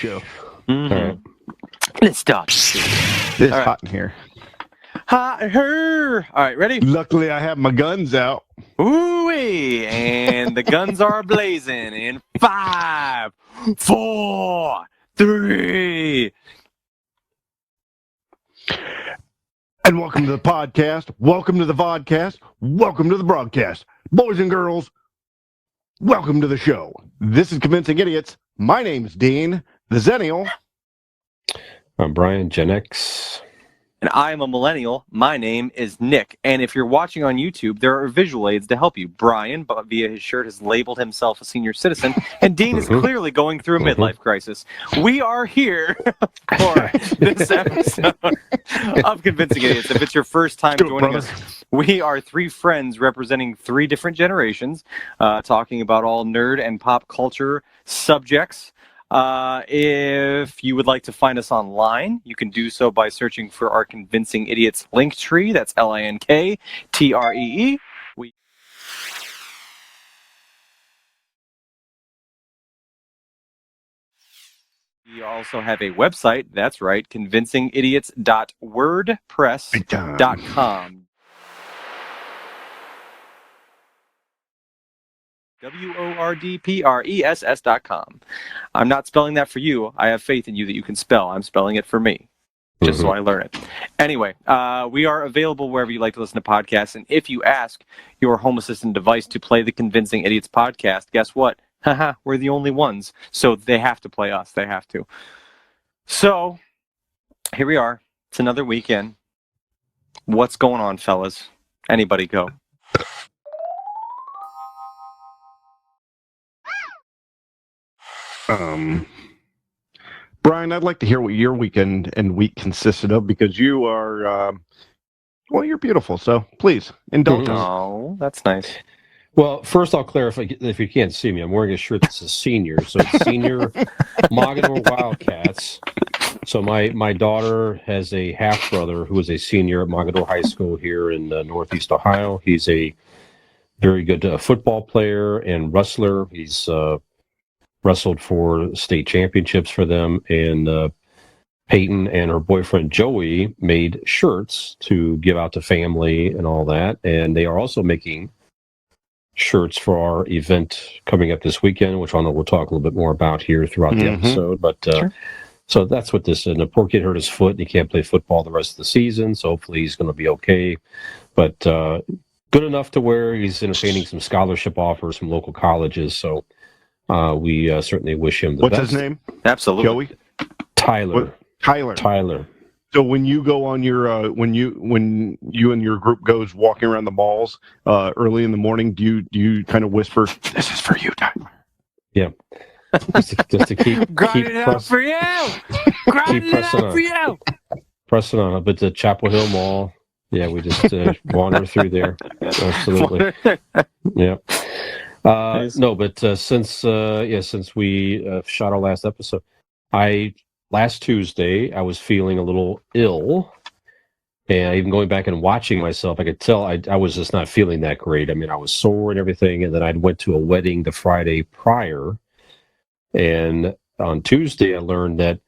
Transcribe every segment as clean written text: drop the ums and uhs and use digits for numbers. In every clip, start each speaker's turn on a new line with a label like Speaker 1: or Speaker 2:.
Speaker 1: show.
Speaker 2: Mm-hmm.
Speaker 3: All right.
Speaker 2: Let's start.
Speaker 1: It's
Speaker 2: All right.
Speaker 1: hot in here.
Speaker 2: Hot her. All right, ready?
Speaker 1: Luckily, I have my guns out.
Speaker 2: Ooh-wee. And the guns are blazing in 5, 4, 3.
Speaker 1: And welcome to the podcast. Welcome to the vodcast. Welcome to the broadcast. Boys and girls, welcome to the show. This is Convincing Idiots. My name's Dean, the Zennial.
Speaker 3: I'm Brian, Gen X.
Speaker 2: And I am a millennial. My name is Nick. And if you're watching on YouTube, there are visual aids to help you. Brian, via his shirt, has labeled himself a senior citizen. And Dean is clearly going through a midlife crisis. We are here for this episode of Convincing Idiots. If it's your first time joining us, we are three friends representing three different generations, talking about all nerd and pop culture subjects. If you would like to find us online, you can do so by searching for our Convincing Idiots link tree. That's LINKTREE. We also have a website. That's right, convincingidiots.wordpress.com. WORDPRESS.com. I'm not spelling that for you. I have faith in you that you can spell. I'm spelling it for me, just so I learn it. Anyway, we are available wherever you like to listen to podcasts. And if you ask your home assistant device to play the Convincing Idiots podcast, guess what? Haha, we're the only ones. So they have to play us. They have to. So here we are. It's another weekend. What's going on, fellas? Anybody go?
Speaker 1: Brian, I'd like to hear what your weekend and week consisted of because you are, well, you're beautiful. So please indulge us.
Speaker 2: Oh, that's nice.
Speaker 3: Well, first I'll clarify, if you can't see me, I'm wearing a shirt that says senior. So it's senior Mogadore Wildcats. So my daughter has a half-brother who is a senior at Mogadore High School here in Northeast Ohio. He's a very good football player and wrestler. He's wrestled for state championships for them, and Peyton and her boyfriend Joey made shirts to give out to family and all that, and they are also making shirts for our event coming up this weekend, which I know we'll talk a little bit more about here throughout the episode, but
Speaker 2: Sure.
Speaker 3: So that's what this is. And the poor kid hurt his foot, and he can't play football the rest of the season, so hopefully he's going to be okay, but good enough to where he's entertaining some scholarship offers from local colleges, so we certainly wish him the best.
Speaker 1: What's his name?
Speaker 2: Absolutely.
Speaker 1: Joey?
Speaker 3: Tyler.
Speaker 1: Tyler. So when you go on your when you and your group goes walking around the malls early in the morning, do you kind of whisper, "This is for you, Tyler"?
Speaker 3: Yeah. Just to keep
Speaker 2: Grinding it out for you. Grinding it out for you.
Speaker 3: Pressing on up at the Chapel Hill Mall. Yeah, we just wander through there. Absolutely. Yeah. No, but since we shot our last episode, last Tuesday I was feeling a little ill, and even going back and watching myself, I could tell I was just not feeling that great. I mean, I was sore and everything, and then I went to a wedding the Friday prior, and on Tuesday I learned that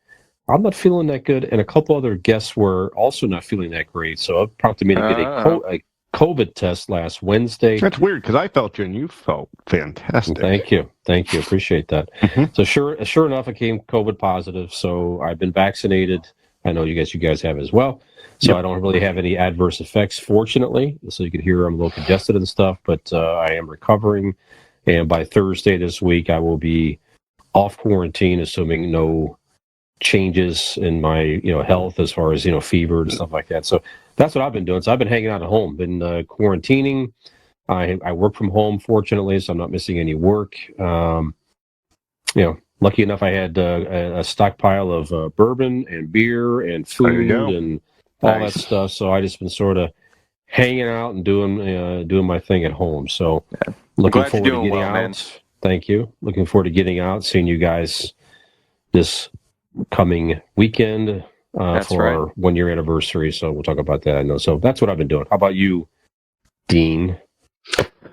Speaker 3: I'm not feeling that good, and a couple other guests were also not feeling that great. So it prompted me to get a COVID test last Wednesday.
Speaker 1: That's weird because I felt you and you felt fantastic.
Speaker 3: Thank you. Appreciate that. So sure enough, I came COVID positive. So I've been vaccinated. I know you guys have as well. So I don't really have any adverse effects, fortunately. So you can hear I'm a little congested and stuff, but I am recovering. And by Thursday this week, I will be off quarantine, assuming no changes in my health as far as fever and stuff like that. So that's what I've been doing. So I've been hanging out at home, been quarantining. I work from home, fortunately, so I'm not missing any work. Lucky enough, I had a stockpile of bourbon and beer and food and all that stuff. So I just been sort of hanging out and doing my thing at home. So looking forward to getting out. Man. Thank you. Looking forward to getting out, seeing you guys this coming weekend for our 1-year anniversary. So we'll talk about that. I know. So that's what I've been doing. How about you, Dean?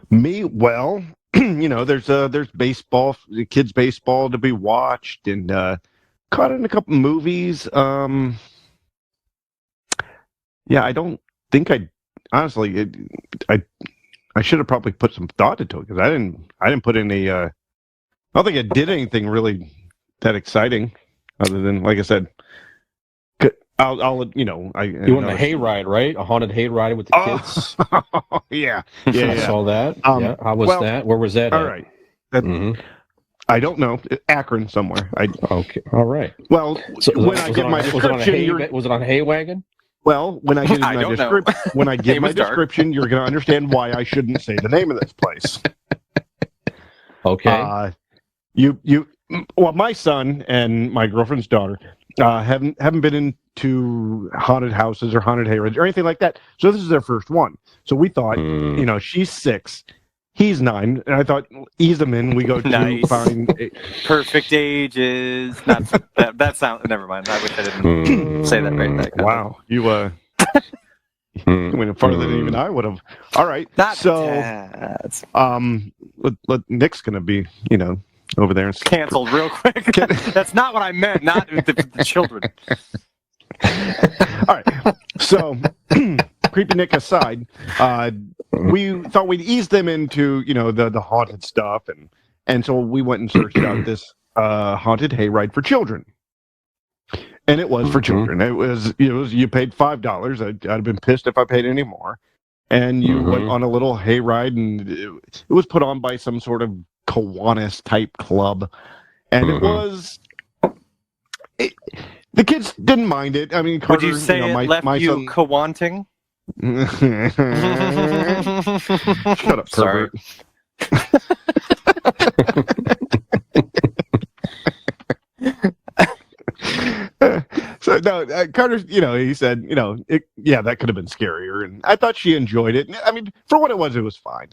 Speaker 1: Me, well, there's baseball, kids baseball to be watched, and caught it in a couple movies. Yeah, I don't think honestly, I should have probably put some thought into it because I didn't put any. I don't think I did anything really that exciting, other than, like I said, I'll
Speaker 3: You went on a hayride, right? A haunted hayride with the kids.
Speaker 1: Yeah.
Speaker 3: I saw that. Yeah, how was that? Where was that?
Speaker 1: All
Speaker 3: at?
Speaker 1: right. I don't know. Akron somewhere.
Speaker 3: Okay. All right.
Speaker 1: Well, when I give my description,
Speaker 3: was it on a hay wagon?
Speaker 1: Well, when I give my description, you're going to understand why I shouldn't say the name of this place.
Speaker 3: Okay.
Speaker 1: Well, my son and my girlfriend's daughter haven't been into haunted houses or haunted hayrides or anything like that. So this is their first one. So we thought, she's 6, he's 9, and I thought, ease them in. We go to find
Speaker 2: perfect ages. Not that sound. Never mind. I wish I didn't say that right back.
Speaker 1: Wow, you went farther than even I would have. All right, let Nick's gonna be, over there and
Speaker 2: canceled real quick. That's not what I meant. Not the children.
Speaker 1: All right, so creepy Nick aside, we thought we'd ease them into the haunted stuff, and so we went and searched out this haunted hayride for children, and it was for children. It was you paid $5. I'd have been pissed if I paid any more, and you went on a little hayride, and it was put on by some sort of Kiwanis type club, and it was. The kids didn't mind it. I mean, Carter,
Speaker 2: would you say it left
Speaker 1: my
Speaker 2: you
Speaker 1: son...
Speaker 2: Kiwanting?
Speaker 1: Shut up, pervert. So no, Carter, he said, that could have been scarier, and I thought she enjoyed it. I mean, for what it was fine.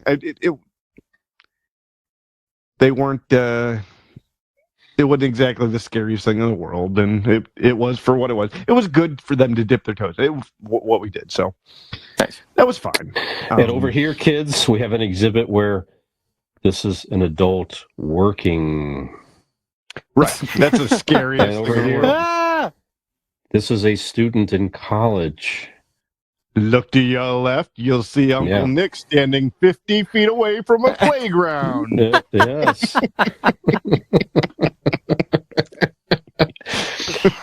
Speaker 1: They weren't. It wasn't exactly the scariest thing in the world, and it was for what it was. It was good for them to dip their toes. It was what we did, so
Speaker 2: nice.
Speaker 1: That was fine.
Speaker 3: And over here, kids, we have an exhibit where this is an adult working.
Speaker 1: Right, that's the scariest.
Speaker 3: And over here, this is a student in college.
Speaker 1: Look to your left, you'll see Uncle Nick standing 50 feet away from a playground.
Speaker 3: Yes.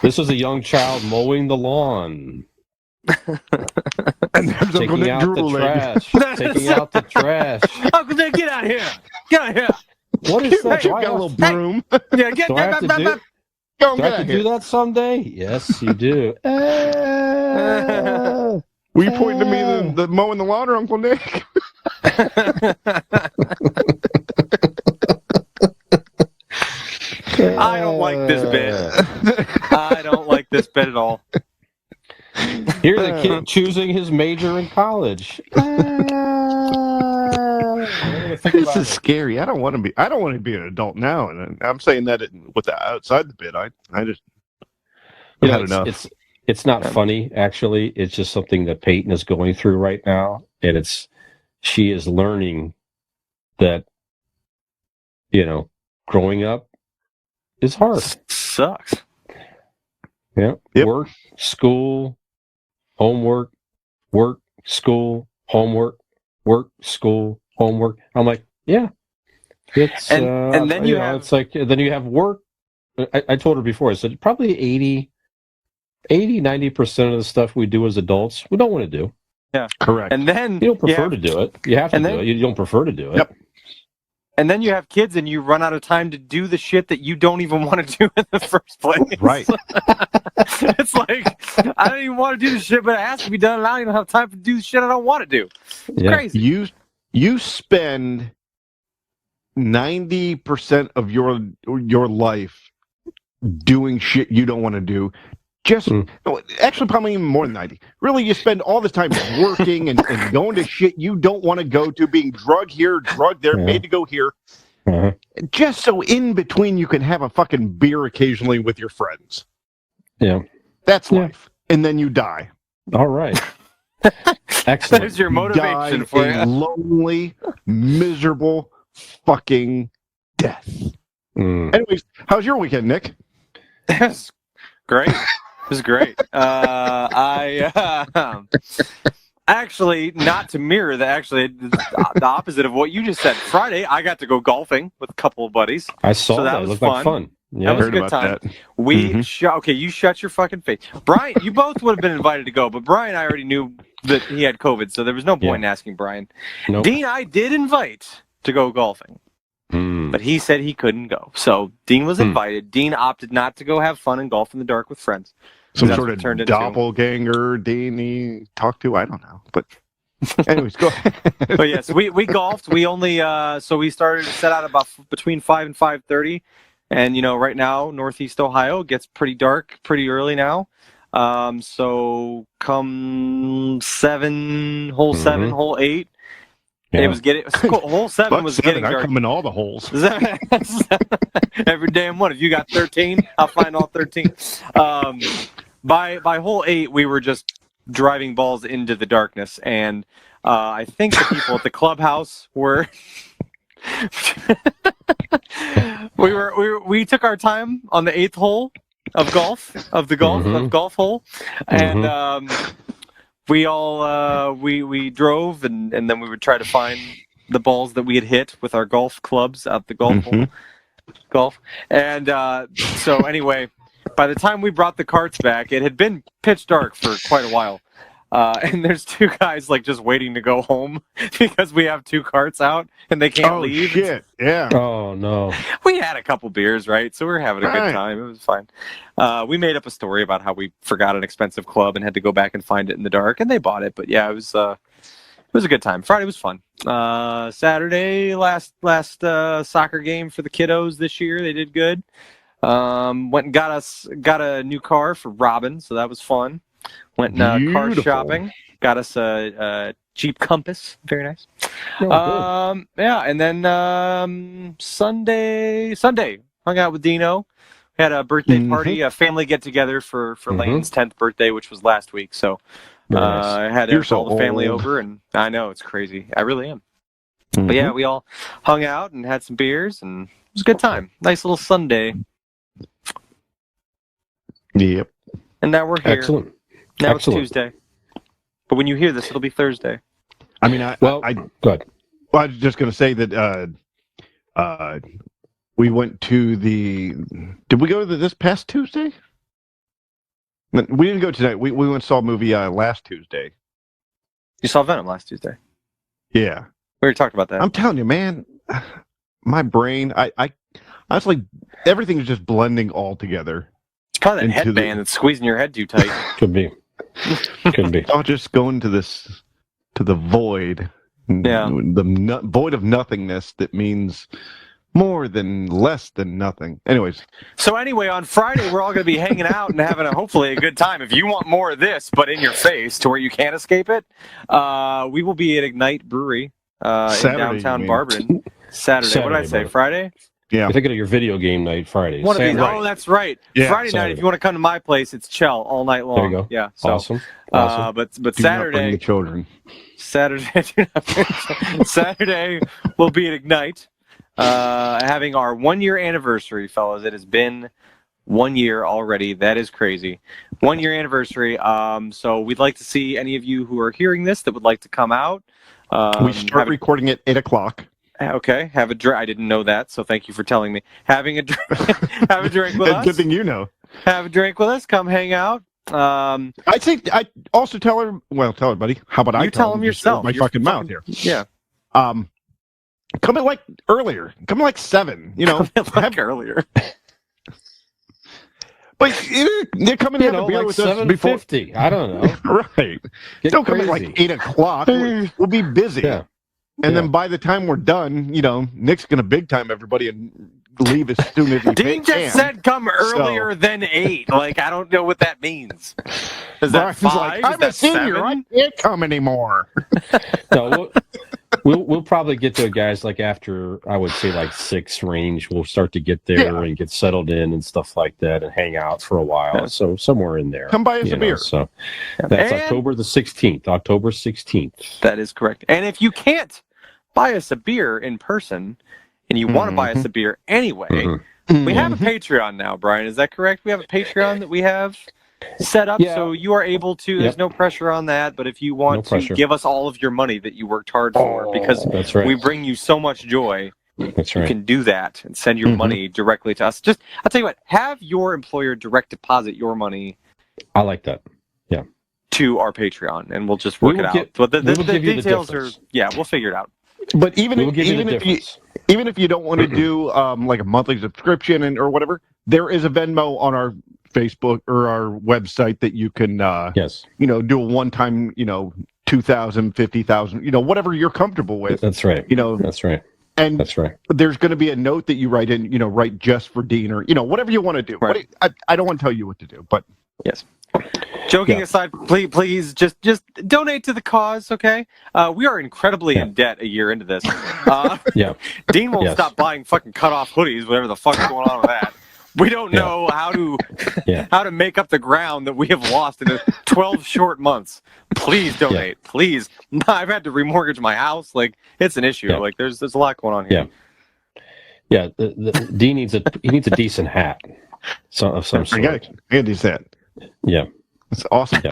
Speaker 3: This is a young child mowing the lawn.
Speaker 1: And there's Uncle Nick drooling.
Speaker 3: Taking out the trash.
Speaker 2: Uncle Nick, get out of here! Get out of here!
Speaker 3: What is that?
Speaker 1: You got a little broom.
Speaker 2: Yeah, get
Speaker 3: do I have to do?
Speaker 1: Go
Speaker 3: do I have to do that someday? Yes, you do.
Speaker 1: Were you pointing to me the mowing the lawn, or Uncle Nick?
Speaker 2: I don't like this bit. I don't like this bit at all.
Speaker 3: Here's a kid choosing his major in college.
Speaker 1: This is scary. I don't want to be an adult now, and I'm saying that with the outside the bit. I just had enough.
Speaker 3: It's not funny, actually. It's just something that Peyton is going through right now, and she is learning that growing up is hard.
Speaker 2: Sucks.
Speaker 3: Yeah.
Speaker 1: Yep.
Speaker 3: Work, school, homework, work, school, homework, work, school, homework. I'm like, yeah. It's
Speaker 2: and then you have
Speaker 3: it's like then you have work. I told her before. I said probably 90% of the stuff we do as adults we don't want to do.
Speaker 2: Yeah,
Speaker 1: correct.
Speaker 2: And then
Speaker 3: you don't prefer to do it. You have to do it. You don't prefer to do it.
Speaker 1: Yep.
Speaker 2: And then you have kids, and you run out of time to do the shit that you don't even want to do in the first place.
Speaker 1: Right.
Speaker 2: It's like, I don't even want to do the shit, but it has to be done, and I don't even have time to do the shit I don't want to do. It's crazy.
Speaker 1: You spend 90% of your life doing shit you don't want to do. Actually, probably even more than 90. Really, you spend all this time working and going to shit you don't want to go to, being drugged here, drugged there, made to go here. Just so in between you can have a fucking beer occasionally with your friends.
Speaker 3: Yeah.
Speaker 1: That's life. And then you die.
Speaker 3: All right. Excellent.
Speaker 2: There's your motivation for
Speaker 1: a lonely, miserable fucking death. Anyways, how's your weekend, Nick?
Speaker 2: It was great. It was great. Actually, not to mirror that. Actually, the opposite of what you just said. Friday, I got to go golfing with a couple of buddies.
Speaker 3: I saw
Speaker 2: So that
Speaker 3: that. It
Speaker 2: was
Speaker 3: looked
Speaker 2: fun.
Speaker 3: like fun. Yeah.
Speaker 2: That was a
Speaker 1: Heard
Speaker 2: good
Speaker 1: about
Speaker 2: time.
Speaker 1: that.
Speaker 2: We
Speaker 1: Mhm.
Speaker 2: okay, you shut your fucking face. Brian, you both would have been invited to go, but Brian, I already knew that he had COVID, so there was no point in asking Brian.
Speaker 3: Nope.
Speaker 2: Dean, I did invite to go golfing, but he said he couldn't go. So Dean was invited. Dean opted not to go have fun and golf in the dark with friends.
Speaker 1: Some
Speaker 2: That's
Speaker 1: sort
Speaker 2: what
Speaker 1: of
Speaker 2: it turned into.
Speaker 1: doppelganger Dean he talked to. I don't know, but anyways, go ahead.
Speaker 2: But yes, we golfed. We only so we started to set out about between 5 and 5:30, and right now Northeast Ohio gets pretty dark pretty early now. So come hole 7, hole 8, it was getting hole 7 was getting dark.
Speaker 1: I come in all the holes.
Speaker 2: Every damn one. If you got 13, I'll find all 13. By hole 8, we were just driving balls into the darkness, and I think the people at the clubhouse were we took our time on the 8th hole of golf of golf hole, and we all we drove, and then we would try to find the balls that we had hit with our golf clubs at the golf, and so anyway, by the time we brought the carts back, it had been pitch dark for quite a while. And there's two guys just waiting to go home because we have 2 carts out and they can't leave.
Speaker 1: Oh, shit. Yeah.
Speaker 3: Oh, no.
Speaker 2: We had a couple beers, right? So we were having a good time. It was fine. We made up a story about how we forgot an expensive club and had to go back and find it in the dark, and they bought it. But yeah, it was a good time. Friday was fun. Saturday, last soccer game for the kiddos this year. They did good. Went and got a new car for Robin, so that was fun. Went car shopping, got us a Jeep Compass, very nice. Yeah, and then Sunday hung out with Dino. We had a birthday party, a family get together for Lane's 10th birthday, which was last week. So I had all the family over, and I know it's crazy. I really am. But yeah, we all hung out and had some beers, and it was a good time. Nice little Sunday.
Speaker 1: Yep.
Speaker 2: And now we're here.
Speaker 3: Excellent.
Speaker 2: Now it's Tuesday. But when you hear this, it'll be Thursday.
Speaker 1: I mean,
Speaker 3: go ahead.
Speaker 1: Well, I was just going to say that we went to did we go to this past Tuesday? We didn't go tonight. We went and saw a movie last Tuesday.
Speaker 2: You saw Venom last Tuesday.
Speaker 1: Yeah.
Speaker 2: We already talked about that.
Speaker 1: I'm telling you, man, my brain, I was like, everything's just blending all together.
Speaker 2: It's probably that headband that's squeezing your head too tight.
Speaker 3: Could be. Could be.
Speaker 1: I'll just go into the void.
Speaker 2: Yeah.
Speaker 1: The void of nothingness that means more than less than nothing. Anyways.
Speaker 2: So anyway, on Friday, we're all going to be hanging out and having hopefully a good time. If you want more of this, but in your face to where you can't escape it, we will be at Ignite Brewery in downtown Barberton. Saturday. What did I say? Friday?
Speaker 1: Yeah.
Speaker 3: You're thinking of your video game night Friday.
Speaker 2: One of these. Oh, that's right. Yeah, Friday night, if you want to come to my place, it's Chell all night long.
Speaker 3: There you go.
Speaker 2: Yeah. So,
Speaker 3: awesome.
Speaker 2: But
Speaker 1: Do
Speaker 2: Saturday,
Speaker 1: not bring the children.
Speaker 2: Saturday we'll be at Ignite, having our 1-year anniversary, fellas. It has been 1 year already. That is crazy. 1-year anniversary. So we'd like to see any of you who are hearing this that would like to come out.
Speaker 1: We start recording at 8:00.
Speaker 2: Okay, have a drink. I didn't know that, so thank you for telling me. Having a drink, have a drink with us.
Speaker 1: Good thing you know.
Speaker 2: Have a drink with us. Come hang out.
Speaker 1: I think I also tell her. Well, tell her, buddy. How about I
Speaker 2: tell him yourself?
Speaker 1: My fucking mouth here.
Speaker 2: Yeah.
Speaker 1: Come in earlier. Come in 7.
Speaker 2: Earlier.
Speaker 1: But you're coming in have a beer with us before.
Speaker 3: 7:50. I don't know.
Speaker 1: Right.
Speaker 3: Get
Speaker 1: Don't
Speaker 3: crazy.
Speaker 1: come in 8:00. We'll be busy.
Speaker 3: Yeah.
Speaker 1: And then by the time we're done, Nick's going to big time everybody and leave as soon as he can.
Speaker 2: Dean just said come earlier than 8. I don't know what that means. Is that 5?
Speaker 1: I'm a senior. 7? I can't come anymore.
Speaker 3: No, we'll probably get to it, guys, after, I would say, 6 range. We'll start to get there and get settled in and stuff like that and hang out for a while. Yeah. So somewhere in there.
Speaker 1: Come buy us a beer.
Speaker 3: So that's October the 16th. October 16th.
Speaker 2: That is correct. And if you can't buy us a beer in person and you want to buy us a beer anyway, We have a Patreon now, Brian. Is that correct? We have a Patreon that we have set up, so you are able to. There's no pressure on that, but if you want to give us all of your money that you worked hard for, because we bring you so much joy, you can do that and send your money directly to us. Just, I'll tell you what, have your employer direct deposit your money.
Speaker 3: I like that. Yeah.
Speaker 2: To our Patreon, and we'll just work it out. But the details are, we'll figure it out.
Speaker 1: But even if you don't want to do like a monthly subscription or whatever, there is a Venmo on our Facebook or our website that you can do a one-time, 2,000, 50,000, whatever you're comfortable with.
Speaker 3: That's right. That's right.
Speaker 1: And that's right. There's going to be a note that you write in, write just for Dean or whatever you want to do. Right. I don't want to tell you what to do, but
Speaker 2: yes. Joking aside, please just donate to the cause, okay? We are incredibly in debt a year into this. Dean won't stop buying fucking cut-off hoodies, whatever the fuck's going on with that. We don't know how to make up the ground that we have lost in 12 short months. Please donate, please. I've had to remortgage my house. Like, it's an issue. Yeah. Like, there's a lot going on here.
Speaker 3: Yeah. Dean needs a decent hat, of some sort.
Speaker 1: I got a decent hat.
Speaker 3: Yeah.
Speaker 1: That's awesome. Yeah.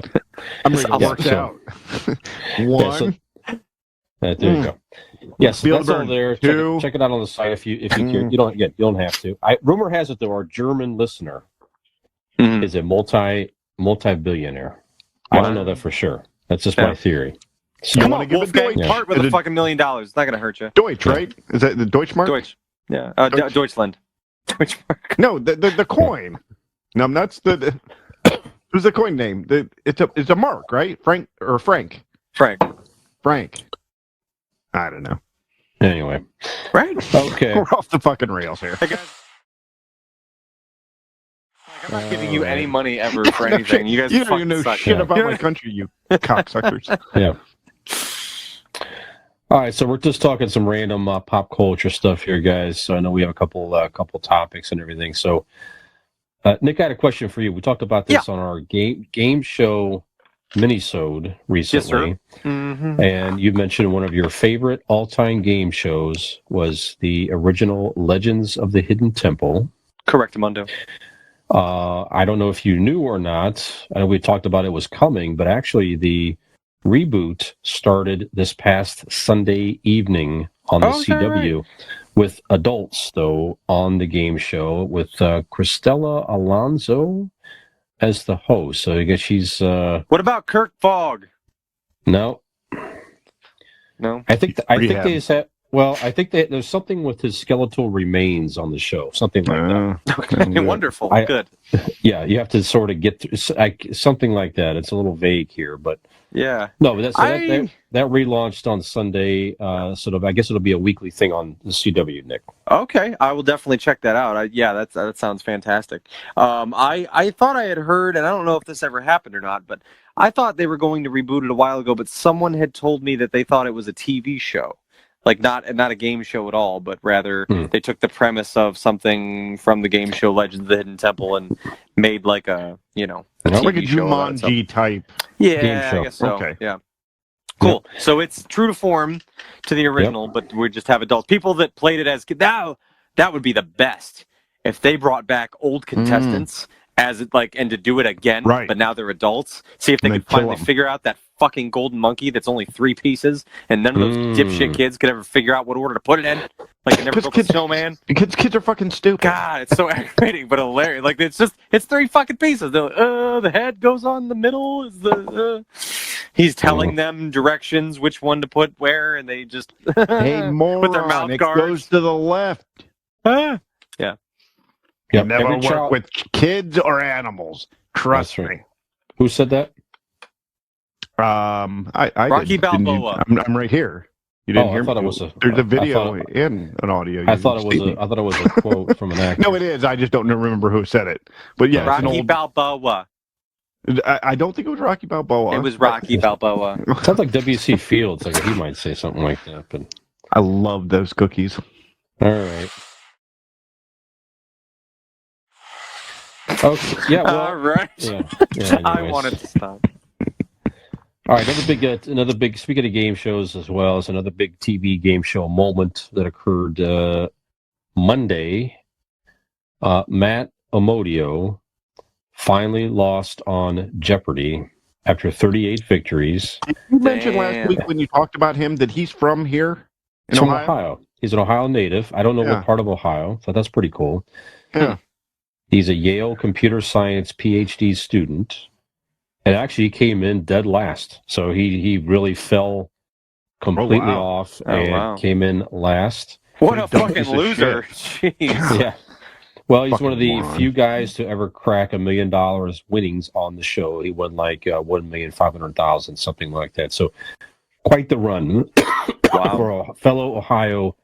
Speaker 1: I'm ready to work out.
Speaker 3: One. There you go. Yes, that's all there. Check it out on the site if you care. You don't have to. Rumor has it though, our German listener is a multi-billionaire. I don't know that for sure. That's just my theory.
Speaker 2: So, come on, Wolfgang, part with a fucking $1 million. It's not going to hurt you.
Speaker 1: Deutsch, right? Is that the Deutschmark?
Speaker 2: Deutsch. Yeah. Deutschland. Deutschmark.
Speaker 1: No, the coin. No, that's the. Who's the coin name? It's a mark, right? Frank. I don't know.
Speaker 3: Anyway.
Speaker 2: Right?
Speaker 3: Okay.
Speaker 1: We're off the fucking rails here.
Speaker 2: Hey guys. I'm not giving you any money ever for anything. You guys
Speaker 1: don't even know shit about my country, you cocksuckers.
Speaker 3: Yeah. All right, so we're just talking some random pop culture stuff here, guys. So I know we have a couple topics and everything. So Nick, I had a question for you. We talked about this on our game show minisode recently.
Speaker 2: Yes, sir. Mm-hmm.
Speaker 3: And you mentioned one of your favorite all-time game shows was the original Legends of the Hidden Temple.
Speaker 2: Correct, Mundo.
Speaker 3: I don't know if you knew or not. I know we talked about it was coming, but actually the reboot started this past Sunday evening on the CW. Right. With adults, though, on the game show with Cristela Alonso as the host. So I guess she's...
Speaker 2: What about Kirk Fogg?
Speaker 3: No. I think they just have... Well, I think there's something with his skeletal remains on the show. Something like that.
Speaker 2: Okay, wonderful. Good.
Speaker 3: Yeah, you have to sort of get through something like that. It's a little vague here, but...
Speaker 2: Yeah.
Speaker 3: No, but that relaunched on Sunday. I guess it'll be a weekly thing on the CW, Nick.
Speaker 2: Okay, I will definitely check that out. That sounds fantastic. I thought I had heard, and I don't know if this ever happened or not, but I thought they were going to reboot it a while ago. But someone had told me that they thought it was a TV show, like not a game show at all, but rather they took the premise of something from the game show Legends of the Hidden Temple and made like a
Speaker 1: like a Jumanji type.
Speaker 2: Yeah, I guess so. Okay. Yeah. Cool. Yep. So it's true to form to the original, but we just have adults. People that played it as kids. Now, that would be the best if they brought back old contestants as it and to do it again, but now they're adults. See if they could finally figure out that fucking golden monkey that's only 3 pieces, and none of those dipshit kids could ever figure out what order to put it in. Like they never built a snowman.
Speaker 1: Kids are fucking stupid.
Speaker 2: God, it's so aggravating, but hilarious. Like it's 3 fucking pieces. They're like, the head goes on the middle. Is the he's telling them directions, which one to put where, and they just
Speaker 1: hey moron,
Speaker 2: with their mouth guards.
Speaker 1: It goes to the left.
Speaker 2: Yeah.
Speaker 1: You never work with kids or animals. Trust me.
Speaker 3: Who said that?
Speaker 1: I
Speaker 2: Rocky Balboa.
Speaker 1: I'm right here. You didn't hear me?
Speaker 3: I thought it was
Speaker 1: There's a video and an audio.
Speaker 3: I thought it was a quote from an actor.
Speaker 1: No, it is. I just don't remember who said it. But yeah,
Speaker 2: Rocky Balboa.
Speaker 1: I don't think it was Rocky Balboa.
Speaker 2: It was Rocky Balboa.
Speaker 3: Sounds like W.C. Fields. Like he might say something like that. But
Speaker 1: I love those cookies.
Speaker 3: All right. Okay. Yeah. Well,
Speaker 2: all right.
Speaker 3: Yeah.
Speaker 2: I wanted to stop.
Speaker 3: All right. Another big. Speaking of game shows as well, as another big TV game show moment that occurred Monday. Matt Amodio finally lost on Jeopardy after 38 victories.
Speaker 1: You mentioned last week when you talked about him that he's from here in
Speaker 3: He's from
Speaker 1: Ohio.
Speaker 3: Ohio. He's an Ohio native. I don't know
Speaker 1: Yeah.
Speaker 3: what part of Ohio, so that's pretty cool.
Speaker 1: Yeah.
Speaker 3: He's a Yale computer science PhD student, and actually he came in dead last. So he really fell completely off and came in last.
Speaker 2: What a
Speaker 1: dumb
Speaker 2: fucking
Speaker 1: piece of
Speaker 2: loser. Jeez.
Speaker 3: Yeah. Well, he's
Speaker 1: Fucking
Speaker 3: one of the
Speaker 1: moron.
Speaker 3: few guys to ever crack $1 million winnings on the show. He won like 1,500,000, something like that. So quite the run for a fellow Ohio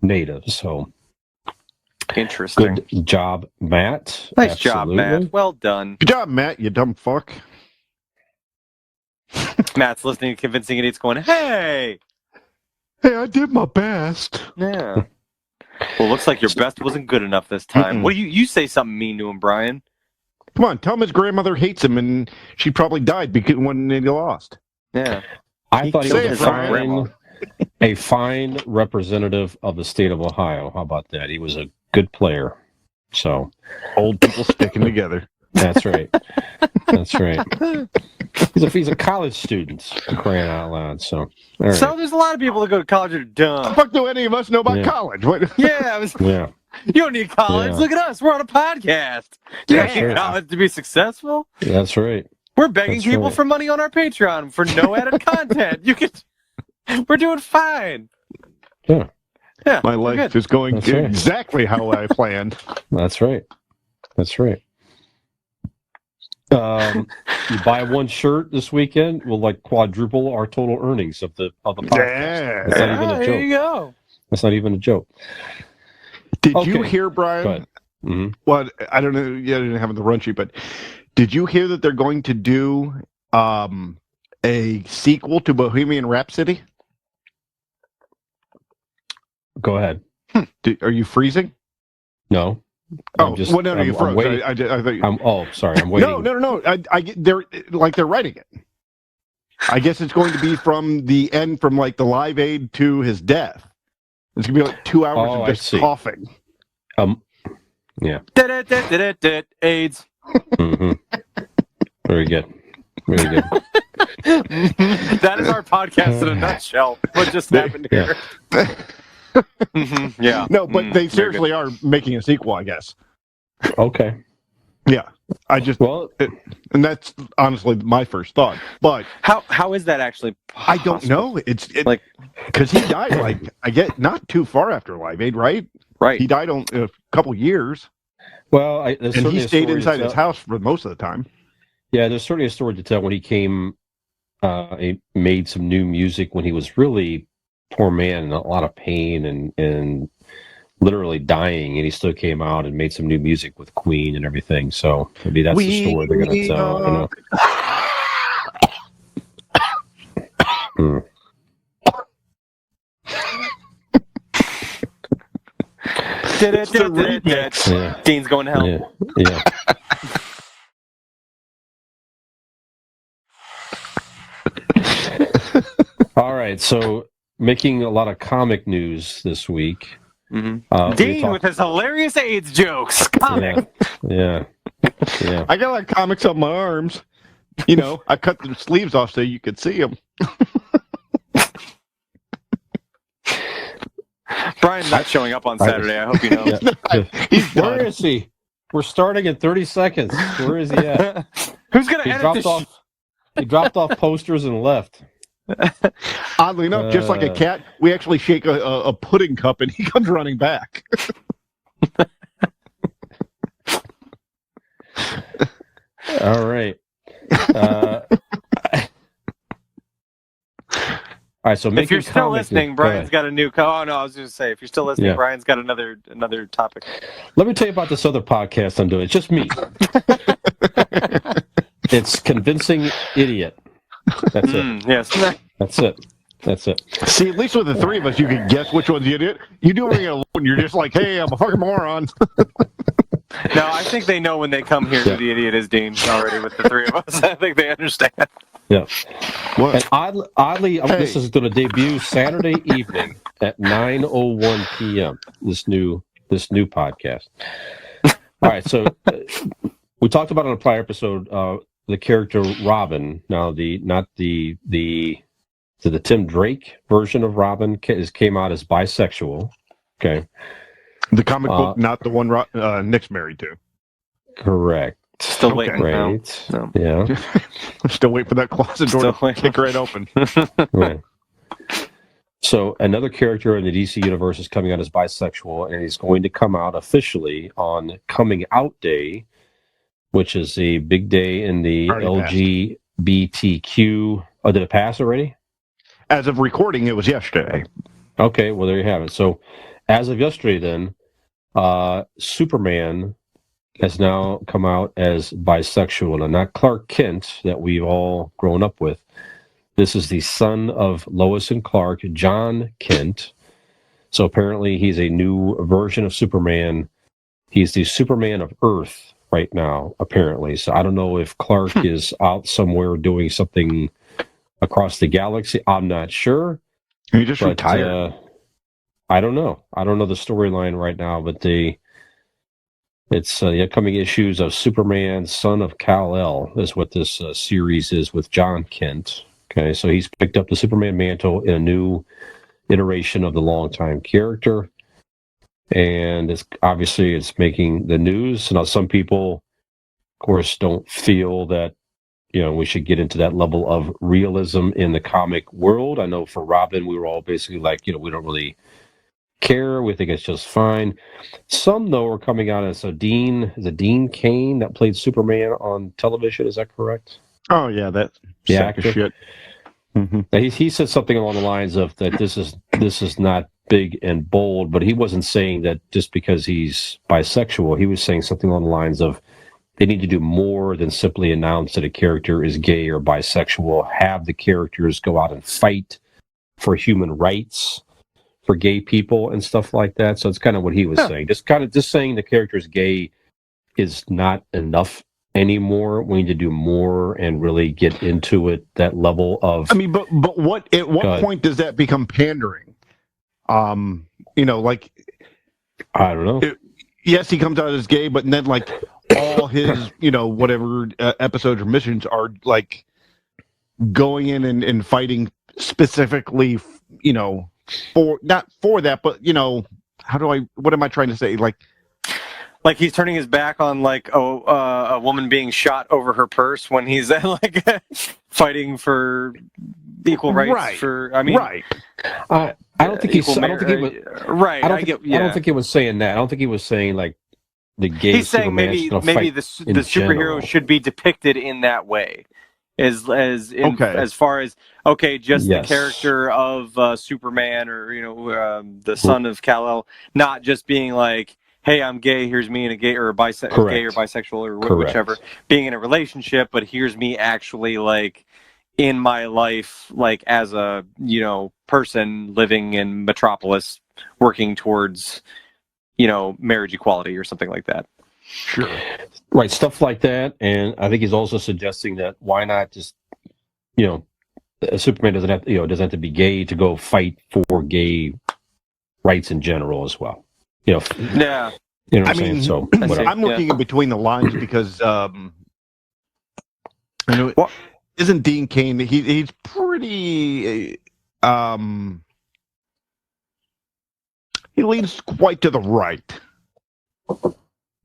Speaker 3: native. So
Speaker 2: Interesting.
Speaker 3: good job, Matt.
Speaker 2: Nice
Speaker 3: Absolutely.
Speaker 2: job, Matt. Well done.
Speaker 1: Good job, Matt, you dumb fuck.
Speaker 2: Matt's listening to Convincing Idiots going, hey!
Speaker 1: Hey, I did my best.
Speaker 2: Yeah. Well, looks like your best wasn't good enough this time.
Speaker 1: Mm-mm.
Speaker 2: What do you say something mean to him, Brian?
Speaker 1: Come on, tell him his grandmother hates him and she probably died because when he lost.
Speaker 2: Yeah.
Speaker 3: I thought he
Speaker 1: Say
Speaker 3: was
Speaker 1: it, Brian.
Speaker 3: a fine representative of the state of Ohio. How about that? He was a good player. So
Speaker 1: Old people sticking together.
Speaker 3: that's right. That's right. He's a college student, crying out loud. So, all right.
Speaker 2: So there's a lot of people that go to college that are
Speaker 1: What
Speaker 2: dumb.
Speaker 1: the fuck do any of us know about
Speaker 3: Yeah.
Speaker 1: college? What?
Speaker 2: Yeah,
Speaker 3: Yeah.
Speaker 2: you don't need college.
Speaker 3: Yeah.
Speaker 2: Look at us. We're on a podcast. You
Speaker 3: Yeah,
Speaker 2: don't need
Speaker 3: sure.
Speaker 2: college to be successful.
Speaker 3: That's right.
Speaker 2: We're begging
Speaker 3: That's
Speaker 2: people
Speaker 3: right.
Speaker 2: for money on our Patreon for no added content. We're doing fine.
Speaker 3: Yeah.
Speaker 2: Yeah.
Speaker 1: My
Speaker 2: we're
Speaker 1: life
Speaker 2: good.
Speaker 1: is going
Speaker 3: That's right.
Speaker 1: exactly how I planned.
Speaker 3: That's right. That's right. You buy one shirt this weekend, we'll like quadruple our total earnings of the podcast.
Speaker 1: Yeah.
Speaker 3: That's not even a
Speaker 2: there
Speaker 3: joke.
Speaker 2: you go.
Speaker 3: That's not even a joke.
Speaker 1: Did
Speaker 3: Okay.
Speaker 1: you hear, Brian?
Speaker 3: Go ahead. Mm-hmm.
Speaker 1: Well, I don't know. Yeah, I didn't have the run sheet, but did you hear that they're going to do a sequel to Bohemian Rhapsody?
Speaker 3: Go ahead.
Speaker 1: Are you freezing?
Speaker 3: No.
Speaker 1: Oh, you
Speaker 3: I'm
Speaker 1: froze.
Speaker 3: waiting.
Speaker 1: I thought you...
Speaker 3: Sorry. I'm waiting.
Speaker 1: No. They're writing it. I guess it's going to be from the end, from like the Live Aid to his death. It's gonna be like 2 hours
Speaker 3: Oh,
Speaker 1: of
Speaker 3: I
Speaker 1: just
Speaker 3: see.
Speaker 1: coughing.
Speaker 3: Yeah.
Speaker 2: AIDS.
Speaker 3: Mm-hmm. Very good. Very good.
Speaker 2: That is our podcast in a nutshell. What just happened here? Yeah.
Speaker 1: No, but they
Speaker 2: very
Speaker 1: seriously are making a sequel, I guess.
Speaker 3: Okay.
Speaker 1: Yeah. And that's honestly my first thought. But
Speaker 2: How is that actually
Speaker 1: I don't know. It's
Speaker 2: like-
Speaker 1: because he died I get not too far after Live Aid, right?
Speaker 2: right?
Speaker 1: He died on a couple years,
Speaker 3: Well,
Speaker 1: and he stayed inside his house for most of the time.
Speaker 3: Yeah, there's certainly a story to tell when he came. He made some new music when he was really poor man in a lot of pain and literally dying, and he still came out and made some new music with Queen and everything. So maybe that's the story they're going to tell. You know? Yeah.
Speaker 2: Dean's going to hell.
Speaker 3: Yeah. Yeah. All right, so making a lot of comic news this week.
Speaker 2: Mm-hmm. Dean with his hilarious AIDS jokes. Comic.
Speaker 3: Yeah.
Speaker 1: I got like comics on my arms. You know, I cut the sleeves off so you could see them.
Speaker 2: Brian's not showing up on Saturday. I hope you know.
Speaker 3: Yeah.
Speaker 1: He's done.
Speaker 3: Where is he? We're starting in 30 seconds. Where is he at?
Speaker 2: Who's gonna
Speaker 3: He
Speaker 2: edit
Speaker 3: dropped
Speaker 2: this?
Speaker 3: off. He dropped off posters and left.
Speaker 1: Oddly enough, just like a cat, we actually shake a pudding cup and he comes running back.
Speaker 3: All right. All right. So
Speaker 2: If you're still listening, Brian's
Speaker 3: got.
Speaker 2: got a new. Oh no, I was just say if you're still listening,
Speaker 3: Yeah.
Speaker 2: Brian's got another topic.
Speaker 3: Let me tell you about this other podcast I'm doing. It's just me. It's Convincing Idiot. That's it.
Speaker 2: Yes.
Speaker 3: That's it. That's it.
Speaker 1: See, at least with the three of us, you can guess which one's the idiot. You do it alone, you're just like, hey, I'm a fucking moron.
Speaker 2: No, I think they know when they come here who the idiot is, Dean. Already with the three of us, I think they understand.
Speaker 3: Yeah.
Speaker 1: What?
Speaker 3: And oddly, this is going to debut Saturday evening at 9:01 p.m. This new podcast. All right, so we talked about on a prior episode the character Robin. Now, not the Tim Drake version of Robin came out as bisexual. Okay,
Speaker 1: The comic book, not the one Nick's married to.
Speaker 3: Correct.
Speaker 2: Still waiting.
Speaker 3: Right.
Speaker 2: No.
Speaker 3: Yeah.
Speaker 1: Still wait for that closet door to kick right open.
Speaker 3: Right. So another character in the DC universe is coming out as bisexual, and he's going to come out officially on Coming Out Day, which is a big day in the LGBTQ. Oh, did it pass already?
Speaker 1: As of recording, it was yesterday.
Speaker 3: Okay, well, there you have it. So as of yesterday, then, Superman has now come out as bisexual, and not Clark Kent that we've all grown up with. This is the son of Lois and Clark, John Kent. So apparently he's a new version of Superman. He's the Superman of Earth right now, apparently. So I don't know if Clark is out somewhere doing something across the galaxy. I'm not sure.
Speaker 1: He just retired.
Speaker 3: I don't know. I don't know the storyline right now, but it's the upcoming issues of Superman, Son of Kal-El is what this series is with John Kent. Okay, so he's picked up the Superman mantle in a new iteration of the longtime character, and it's making the news. Now, some people, of course, don't feel that we should get into that level of realism in the comic world. I know for Robin, we were all basically like, we don't really care. We think it's just fine. Some, though, are coming out as Dean Cain that played Superman on television. Is that correct?
Speaker 1: Oh yeah, that sack of shit.
Speaker 3: Mm-hmm. He said something along the lines of that this is not big and bold, but he wasn't saying that just because he's bisexual. He was saying something along the lines of they need to do more than simply announce that a character is gay or bisexual. Have the characters go out and fight for human rights for gay people and stuff like that. So it's kind of what he was saying. Just saying the character is gay is not enough anymore. We need to do more and really get into it, that level of.
Speaker 1: I mean, but what at what point does that become pandering? Like
Speaker 3: I don't know.
Speaker 1: Yes, he comes out as gay, but then like all his whatever episodes or missions are like going in and fighting specifically, for not for that, but what am I trying to say?
Speaker 2: Like he's turning his back on a woman being shot over her purse when he's like fighting for equal rights.
Speaker 1: Right.
Speaker 3: Right. I don't think I don't think he was saying that. I don't think he was saying like the gay. He's saying maybe the
Speaker 2: superhero should be depicted in that way, as far as the character of Superman or the son of Kal-El, not just being like, hey, I'm gay, here's me in a gay or gay or bisexual or whichever, being in a relationship, but here's me actually like in my life, like as a, person living in Metropolis, working towards, marriage equality or something like that.
Speaker 1: Sure.
Speaker 3: Right, stuff like that. And I think he's also suggesting that why not just, Superman doesn't have to be gay to go fight for gay rights in general as well.
Speaker 2: Yeah.
Speaker 1: I mean, so I'm looking in between the lines because isn't Dean Cain? He's pretty. He leans quite to the right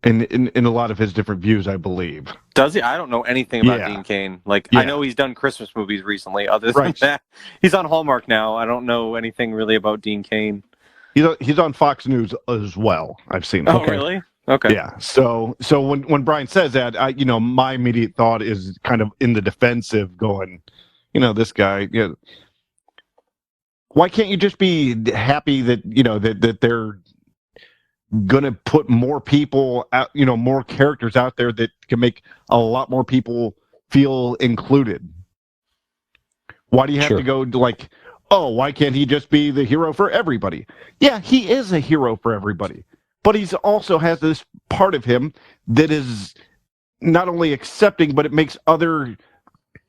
Speaker 1: in a lot of his different views, I believe.
Speaker 2: Does he? I don't know anything about Dean Cain. I know he's done Christmas movies recently. Other than that, he's on Hallmark now. I don't know anything really about Dean Cain. He's on Fox News as well. I've seen him.
Speaker 3: Oh,
Speaker 2: really? Okay.
Speaker 1: Yeah. So when Brian says that, my immediate thought is kind of in the defensive, going, this guy. Why can't you just be happy that that they're gonna put more people out, more characters out there that can make a lot more people feel included? Why do you have to go to why can't he just be the hero for everybody? Yeah, he is a hero for everybody. But he also has this part of him that is not only accepting, but it makes other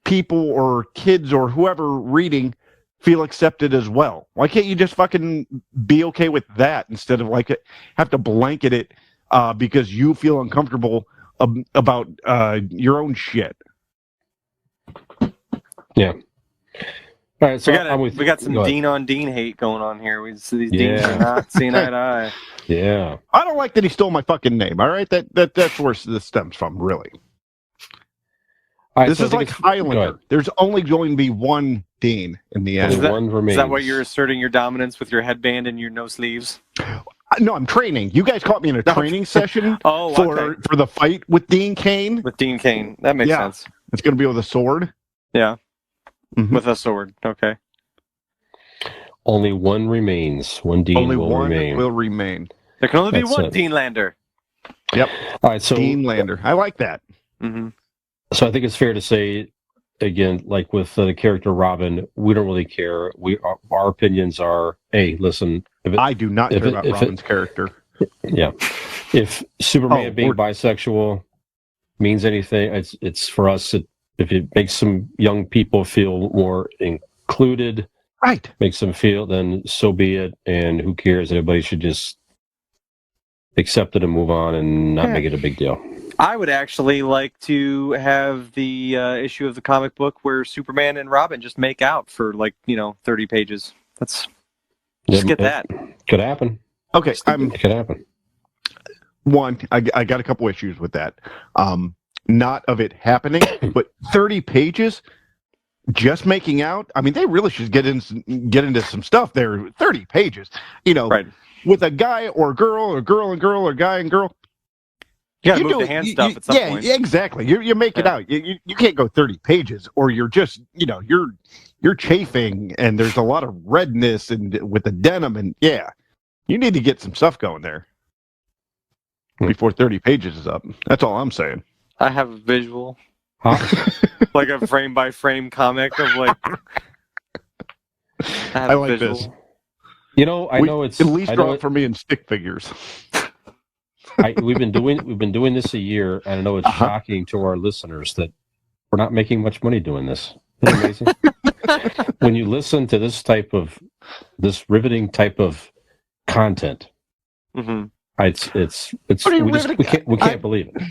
Speaker 1: people or kids or whoever reading feel accepted as well. Why can't you just fucking be okay with that instead of have to blanket it because you feel uncomfortable about your own shit.
Speaker 3: Yeah. All right, so
Speaker 2: we got some Dean on Dean hate going on here. These Deans are not seeing eye to eye.
Speaker 3: Yeah.
Speaker 1: I don't like that he stole my fucking name. All right, that's where this stems from, really.
Speaker 3: Right,
Speaker 1: this is like Highlander. There's only going to be one Dean in the end.
Speaker 3: One remains.
Speaker 2: Is that why you're asserting your dominance with your headband and your no sleeves?
Speaker 1: No, I'm training. You guys caught me in a training session for the fight with Dean Cain.
Speaker 2: With Dean Cain. That makes sense.
Speaker 1: It's going to be with a sword.
Speaker 2: Yeah. Mm-hmm. With a sword. Okay.
Speaker 3: Only one remains. One Dean will remain.
Speaker 2: There can only be one Dean Lander.
Speaker 1: Yep.
Speaker 3: All right, so
Speaker 1: Dean Lander. I like that.
Speaker 2: Mm-hmm.
Speaker 3: So I think it's fair to say, again, like with the character Robin, we don't really care. Our opinions are, hey, listen.
Speaker 1: I do not care about Robin's character.
Speaker 3: Yeah. If Superman being bisexual means anything, it's for us. If it makes some young people feel more included,
Speaker 1: right,
Speaker 3: makes them feel, then so be it. And who cares? Everybody should just accept it and move on and not make it a big deal.
Speaker 2: I would actually like to have the issue of the comic book where Superman and Robin just make out for 30 pages. Let's just get that.
Speaker 3: Could happen.
Speaker 1: Okay,
Speaker 3: it could happen.
Speaker 1: One, I got a couple issues with that. Not of it happening, but 30 pages just making out. I mean, they really should get into some stuff there. 30 pages,
Speaker 2: right.
Speaker 1: With a guy or girl or girl and girl or guy and girl.
Speaker 2: You gotta move the hand stuff at some point.
Speaker 1: Yeah, exactly. You make it out. You can't go 30 pages, or you're just you're chafing, and there's a lot of redness and with the denim, and you need to get some stuff going there before 30 pages is up. That's all I'm saying.
Speaker 2: I have a visual, like a frame by frame comic of like.
Speaker 1: I like this.
Speaker 3: I know it's
Speaker 1: at least draw it for me in stick figures.
Speaker 3: We've been doing this a year, and I know it's shocking to our listeners that we're not making much money doing this. Isn't it amazing? When you listen to this riveting type of content, it's we can't believe it.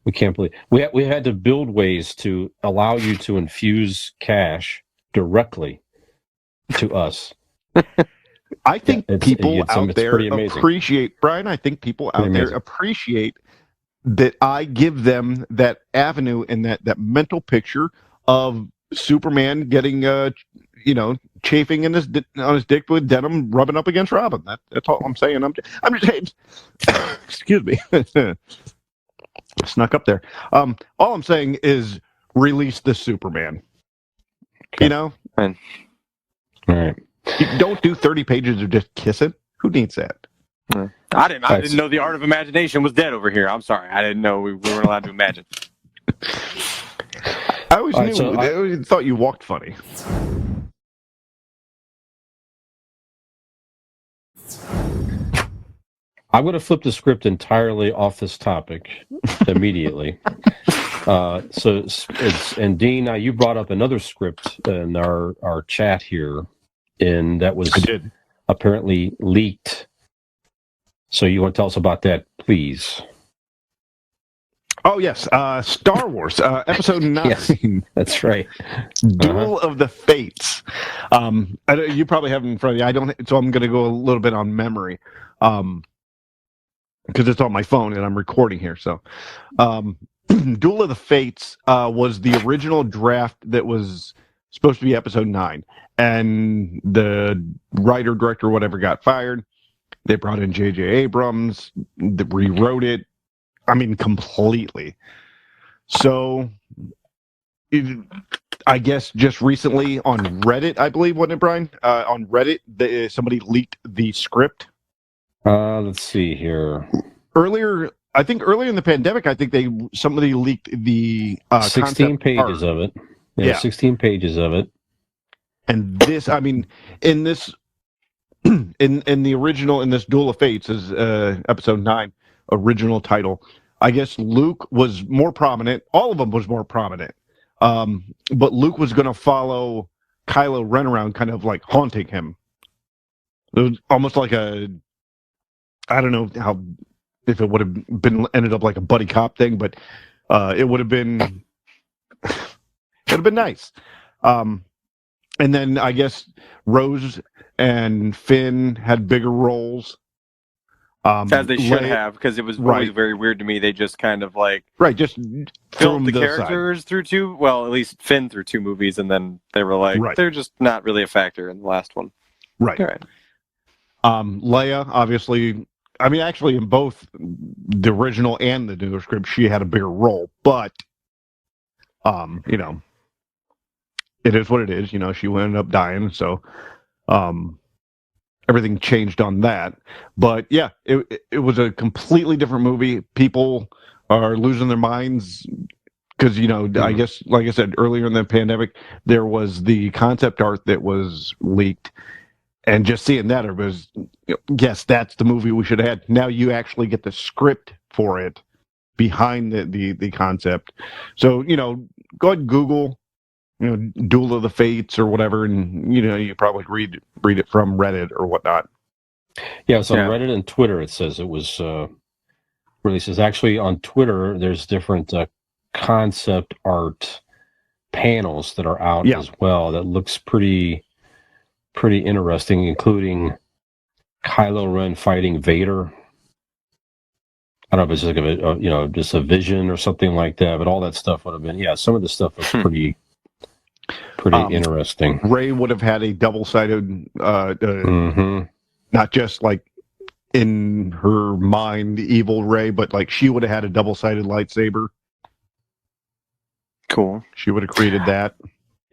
Speaker 3: We can't believe we had to build ways to allow you to infuse cash directly to us.
Speaker 1: I think people out there appreciate, Brian, I think people out there appreciate that I give them that avenue and that mental picture of Superman getting, chafing on his dick with denim, rubbing up against Robin. That's all I'm saying. I'm just saying, excuse me. Snuck up there. All I'm saying is release the Superman.
Speaker 3: Okay.
Speaker 1: All
Speaker 3: right.
Speaker 1: You don't do 30 pages of just kissing. Who needs that?
Speaker 2: I didn't know the art of imagination was dead over here. I'm sorry. I didn't know we weren't allowed to imagine.
Speaker 1: I always knew. I always thought you walked funny.
Speaker 3: I'm going to flip the script entirely off this topic immediately. And Dean, now you brought up another script in our chat here, and that was apparently leaked. So you want to tell us about that, please?
Speaker 1: Oh, yes. Star Wars, Episode 9.
Speaker 3: Yes, that's right.
Speaker 1: Duel of the Fates. You probably have it in front of you. So I'm going to go a little bit on memory. Because it's on my phone and I'm recording here. So, Duel of the Fates was the original draft that was supposed to be Episode 9. And the writer, director, whatever, got fired. They brought in J.J. Abrams, rewrote it. I mean, completely. So, I guess just recently on Reddit, I believe, wasn't it, Brian? On Reddit, somebody leaked the script.
Speaker 3: Let's see here.
Speaker 1: Earlier in the pandemic, I think somebody leaked the
Speaker 3: 16 pages of it. Yeah, 16 pages of it.
Speaker 1: And this, I mean, in this, in the original, in this Duel of Fates is Episode 9, original title. I guess Luke was more prominent. All of them was more prominent. But Luke was going to follow Kylo Ren around, kind of like haunting him. It was almost like I don't know how if it would have been ended up like a buddy cop thing, but it would have been nice. And then I guess Rose and Finn had bigger roles.
Speaker 2: As they should have, because it was always
Speaker 1: Right.
Speaker 2: very weird to me. They just kind of like
Speaker 1: Just
Speaker 2: filled the
Speaker 1: to
Speaker 2: characters through two. Well, at least Finn through two movies, and then they were like,
Speaker 1: Right.
Speaker 2: they're just not really a factor in the last one.
Speaker 1: Right.
Speaker 2: All right.
Speaker 1: Leia, obviously, I mean, actually, in both the original and the newer script, she had a bigger role, but, you know, it is what it is. You know, she ended up dying, so everything changed on that. But yeah, it was a completely different movie. People are losing their minds because, you know, I guess, like I said, earlier in the pandemic, there was the concept art that was leaked. And just seeing that, it was, yes, that's the movie we should have had. Now you actually get the script for it behind the concept. So, you know, go ahead and Google, you know, Duel of the Fates or whatever, and, you know, you probably read it from Reddit or whatnot.
Speaker 3: Yeah, it's on Reddit and Twitter. It says it was releases. Actually, on Twitter, there's different concept art panels that are out as well. That looks pretty interesting, including Kylo Ren fighting Vader. I don't know if it's like a you know, just a vision or something like that, but all that stuff would have been, some of the stuff was pretty interesting.
Speaker 1: Rey would have had a double-sided, not just like in her mind evil Rey, but like she would have had a double-sided lightsaber.
Speaker 2: Cool.
Speaker 1: She would have created that.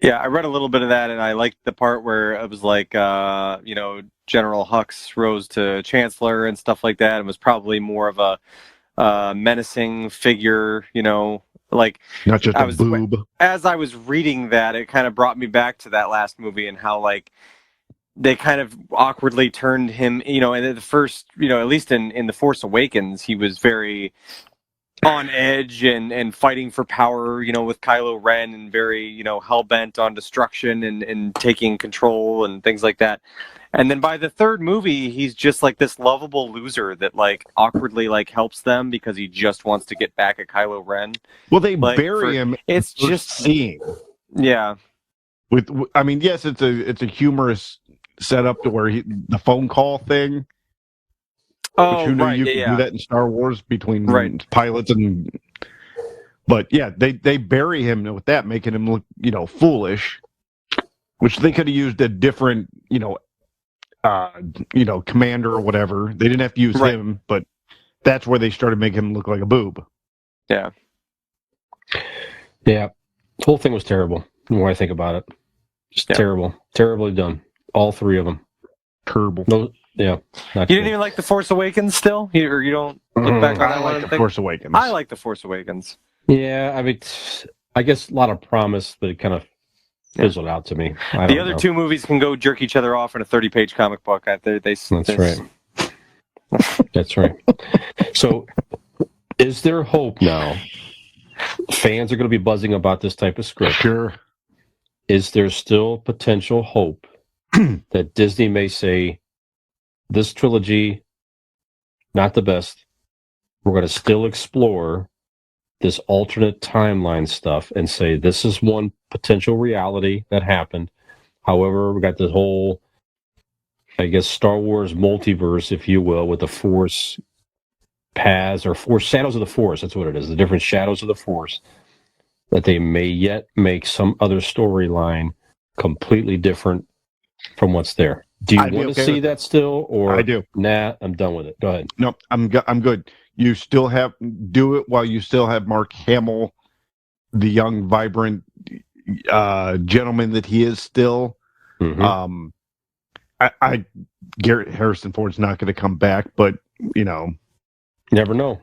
Speaker 2: Yeah, I read a little bit of that, and I liked the part where it was like, you know, General Hux rose to Chancellor and stuff like that, and was probably more of a menacing figure, you know, like
Speaker 1: not just a boob.
Speaker 2: As I was reading that, it kind of brought me back to that last movie and how like they kind of awkwardly turned him, you know, and at the first, you know, at least in The Force Awakens, he was very on edge and fighting for power, you know, with Kylo Ren, and very, you know, hell-bent on destruction and taking control and things like that. And then by the third movie, he's just like this lovable loser that like awkwardly like helps them because he just wants to get back at Kylo Ren.
Speaker 1: Well, they bury him.
Speaker 2: It's just
Speaker 1: seeing.
Speaker 2: Yeah.
Speaker 1: I mean, yes, it's a humorous setup to where the phone call thing.
Speaker 2: Oh,
Speaker 1: who knew
Speaker 2: right.
Speaker 1: You could do that in Star Wars between pilots and. But yeah, they bury him with that, making him look, you know, foolish, which they could have used a different, you know, commander or whatever. They didn't have to use him, but that's where they started making him look like a boob.
Speaker 2: Yeah.
Speaker 3: Yeah. The whole thing was terrible. The more I think about it, just terrible, terribly done. All three of them.
Speaker 1: Terrible.
Speaker 3: No,
Speaker 2: you didn't even like The Force Awakens still? Or you don't look back on that one?
Speaker 1: I like The Force Awakens.
Speaker 2: I like The Force Awakens.
Speaker 3: Yeah, I mean, I guess a lot of promise, but it kind of fizzled out to me.
Speaker 2: The other two movies can go jerk each other off in a 30-page comic book.
Speaker 3: That's right. That's right. So, is there hope now? Fans are going to be buzzing about this type of script.
Speaker 1: Sure.
Speaker 3: Is there still potential hope that Disney may say, this trilogy, not the best. We're going to still explore this alternate timeline stuff and say, this is one potential reality that happened. However, we got this whole, I guess, Star Wars multiverse, if you will, with the Force paths or Force shadows of the Force. That's what it is. The different shadows of the Force, that they may yet make some other storyline completely different from what's there. Do you want to see that still, or
Speaker 1: I do?
Speaker 3: Nah, I'm done with it. Go ahead.
Speaker 1: No, I'm good. You still do it while you still have Mark Hamill, the young, vibrant gentleman that he is still.
Speaker 3: Mm-hmm.
Speaker 1: Garrett Harrison Ford's not going to come back, but you know,
Speaker 3: never know.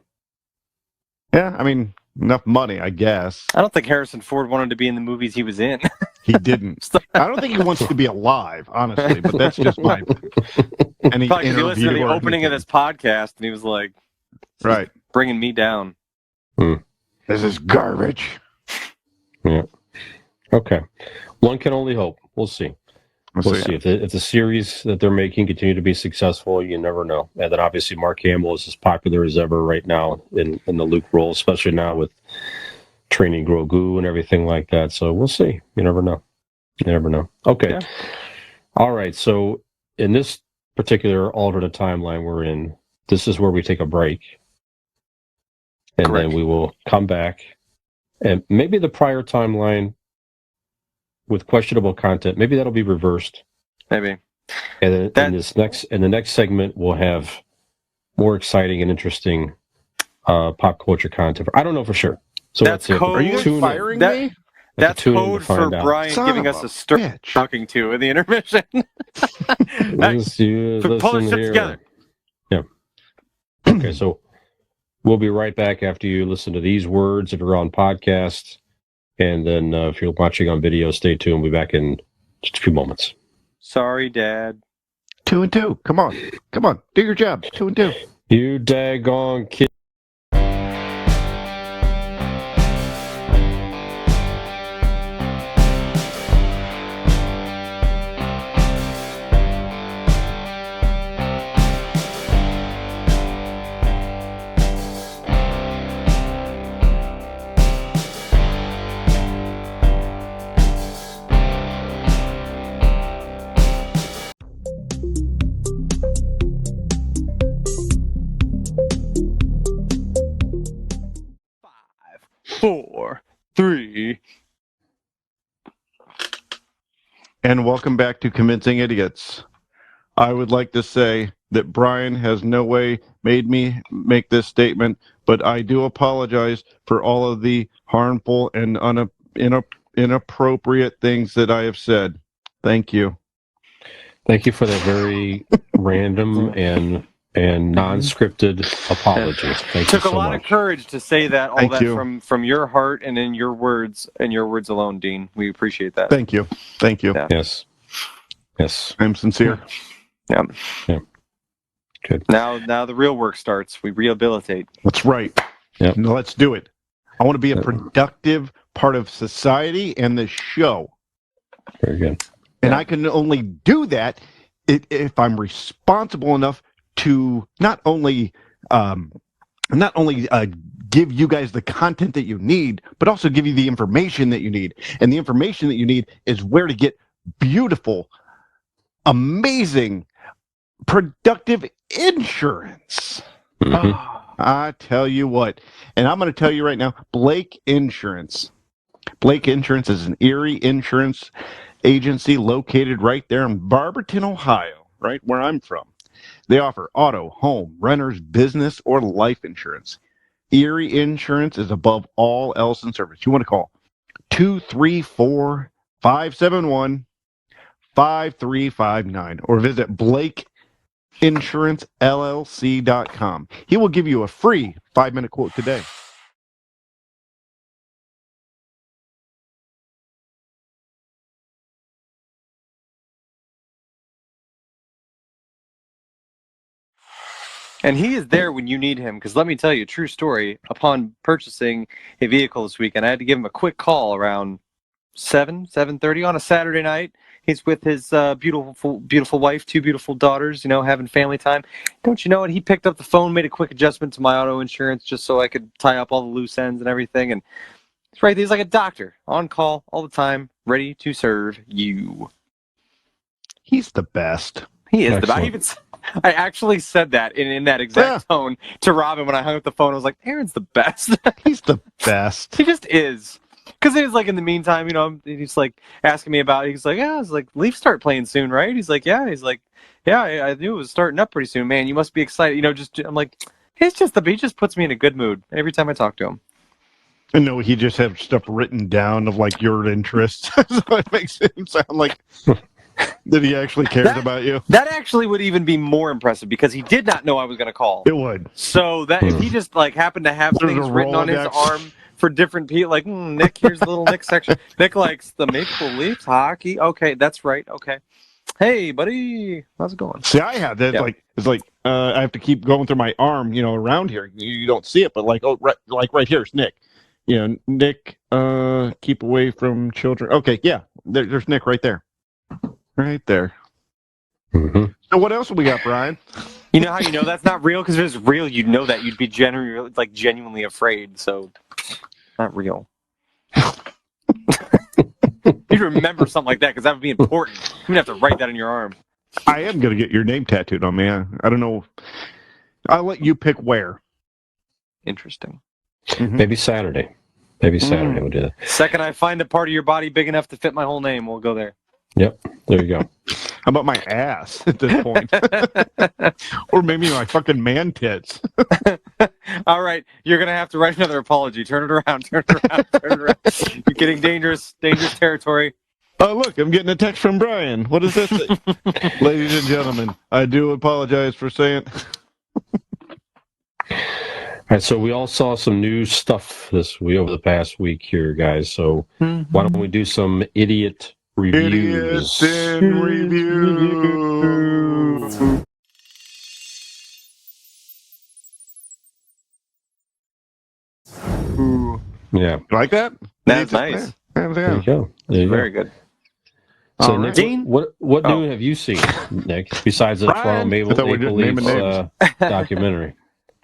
Speaker 1: Yeah, I mean, enough money, I guess.
Speaker 2: I don't think Harrison Ford wanted to be in the movies he was in.
Speaker 1: He didn't. I don't think he wants to be alive, honestly, but that's just my.
Speaker 2: And he listened to the opening of this podcast, and he was like,
Speaker 1: "Right,
Speaker 2: bringing me down.
Speaker 1: This is garbage."
Speaker 3: Yeah. Okay. One can only hope. We'll see. We'll see if the series that they're making continue to be successful. You never know. And then obviously Mark Hamill is as popular as ever right now in the Luke role, especially now with training Grogu and everything like that. So we'll see. You never know. You never know. Okay.
Speaker 2: Yeah.
Speaker 3: All right. So in this particular alternate timeline we're in, this is where we take a break. And
Speaker 2: Correct.
Speaker 3: then we will come back. And maybe the prior timeline with questionable content, maybe that'll be reversed.
Speaker 2: Maybe.
Speaker 3: And then in the next segment, we'll have more exciting and interesting pop culture content. I don't know for sure. So
Speaker 2: that's code.
Speaker 1: Are you guys firing me?
Speaker 2: That's code for Brian giving us a start talking to in the intermission. Pull this shit together.
Speaker 3: Yeah. Okay, so we'll be right back after you listen to these words if you're on podcast. And then if you're watching on video, stay tuned. We'll be back in just a few moments.
Speaker 2: Sorry, Dad.
Speaker 1: 2 and 2. Come on. Do your job. 2 and 2.
Speaker 3: You daggone kid.
Speaker 2: Four, three.
Speaker 1: And welcome back to Convincing Idiots. I would like to say that Brian has no way made me make this statement, but I do apologize for all of the harmful and inappropriate things that I have said. Thank you.
Speaker 3: Thank you for that very random and non-scripted apology. Thank you so much.
Speaker 2: Took a lot of courage to say that, from your heart and in your words alone, Dean. We appreciate that.
Speaker 1: Thank you.
Speaker 2: Yeah.
Speaker 3: Yes.
Speaker 1: I'm sincere.
Speaker 2: Yeah.
Speaker 3: Good.
Speaker 2: Now the real work starts. We rehabilitate.
Speaker 1: That's right.
Speaker 3: Yeah.
Speaker 1: Let's do it. I want to be a productive part of society and the show.
Speaker 3: Very good.
Speaker 1: And I can only do that if I'm responsible enough to not only give you guys the content that you need, but also give you the information that you need. And the information that you need is where to get beautiful, amazing, productive insurance.
Speaker 3: Mm-hmm.
Speaker 1: I tell you what, and I'm going to tell you right now, Blake Insurance. Blake Insurance is an Erie insurance agency located right there in Barberton, Ohio, right where I'm from. They offer auto, home, renters, business, or life insurance. Erie Insurance is above all else in service. You want to call 234-571-5359 or visit BlakeInsuranceLLC.com. He will give you a free 5-minute quote today.
Speaker 2: And he is there when you need him, because let me tell you a true story. Upon purchasing a vehicle this weekend, I had to give him a quick call around 7:30 on a Saturday night. He's with his beautiful wife, 2 beautiful daughters, having family time. Don't you know it? He picked up the phone, made a quick adjustment to my auto insurance just so I could tie up all the loose ends and everything. And he's right. He's like a doctor, on call all the time, ready to serve you.
Speaker 1: He's the best.
Speaker 2: He is the best. I actually said that in that exact tone to Robin when I hung up the phone. I was like, Aaron's the best.
Speaker 1: He's the best.
Speaker 2: He just is. Because he was like, in the meantime, he's like asking me about it. He's like, yeah, I was like, Leafs start playing soon, right? He's like, yeah. He's like, yeah, I knew it was starting up pretty soon, man. You must be excited. I'm like, he just puts me in a good mood every time I talk to him.
Speaker 1: I know he just has stuff written down of like your interests. So it makes him sound like that he actually cares about you.
Speaker 2: That actually would even be more impressive because he did not know I was going to call.
Speaker 1: It would.
Speaker 2: So that if he just like happened to have things written on his arm for different people, like Nick, here's the little Nick section. Nick likes the Maple Leafs hockey. Okay, that's right. Okay. Hey, buddy, how's it going?
Speaker 1: See, I have that. Yeah. I have to keep going through my arm, around here. You don't see it, but right here's Nick. Nick, keep away from children. Okay, yeah, there's Nick right there. Right there.
Speaker 3: Mm-hmm.
Speaker 1: So what else we got, Brian?
Speaker 2: You know how you know that's not real? Because if it's real, you'd know that. You'd be genuinely afraid. So, not real. You'd remember something like that because that would be important. You'd have to write that on your arm.
Speaker 1: I am going to get your name tattooed on me. I don't know. I'll let you pick where.
Speaker 2: Interesting.
Speaker 1: Mm-hmm.
Speaker 3: Maybe Saturday. Maybe Saturday we'll do that.
Speaker 2: Second, I find a part of your body big enough to fit my whole name, we'll go there.
Speaker 3: Yep. There you go.
Speaker 1: How about my ass at this point? Or maybe my fucking man tits.
Speaker 2: All right, you're going to have to write another apology. Turn it around, turn it around, turn it around. You're getting dangerous territory.
Speaker 1: Oh, look, I'm getting a text from Brian. What does this say? Ladies and gentlemen, I do apologize for saying...
Speaker 3: All right, so we all saw some new stuff over the past week here, guys. So why don't we do some idiot reviews?
Speaker 1: Idiots in review.
Speaker 3: Yeah.
Speaker 1: Like that?
Speaker 2: That's nice.
Speaker 3: There you go. There you
Speaker 2: Very
Speaker 3: go.
Speaker 2: good.
Speaker 3: So,
Speaker 1: All
Speaker 3: Nick,
Speaker 1: right.
Speaker 2: Dean?
Speaker 3: what new have you seen, Nick, besides the
Speaker 1: Brian?
Speaker 3: Toronto
Speaker 1: I thought we were
Speaker 3: Maple
Speaker 1: just naming
Speaker 3: Leafs documentary?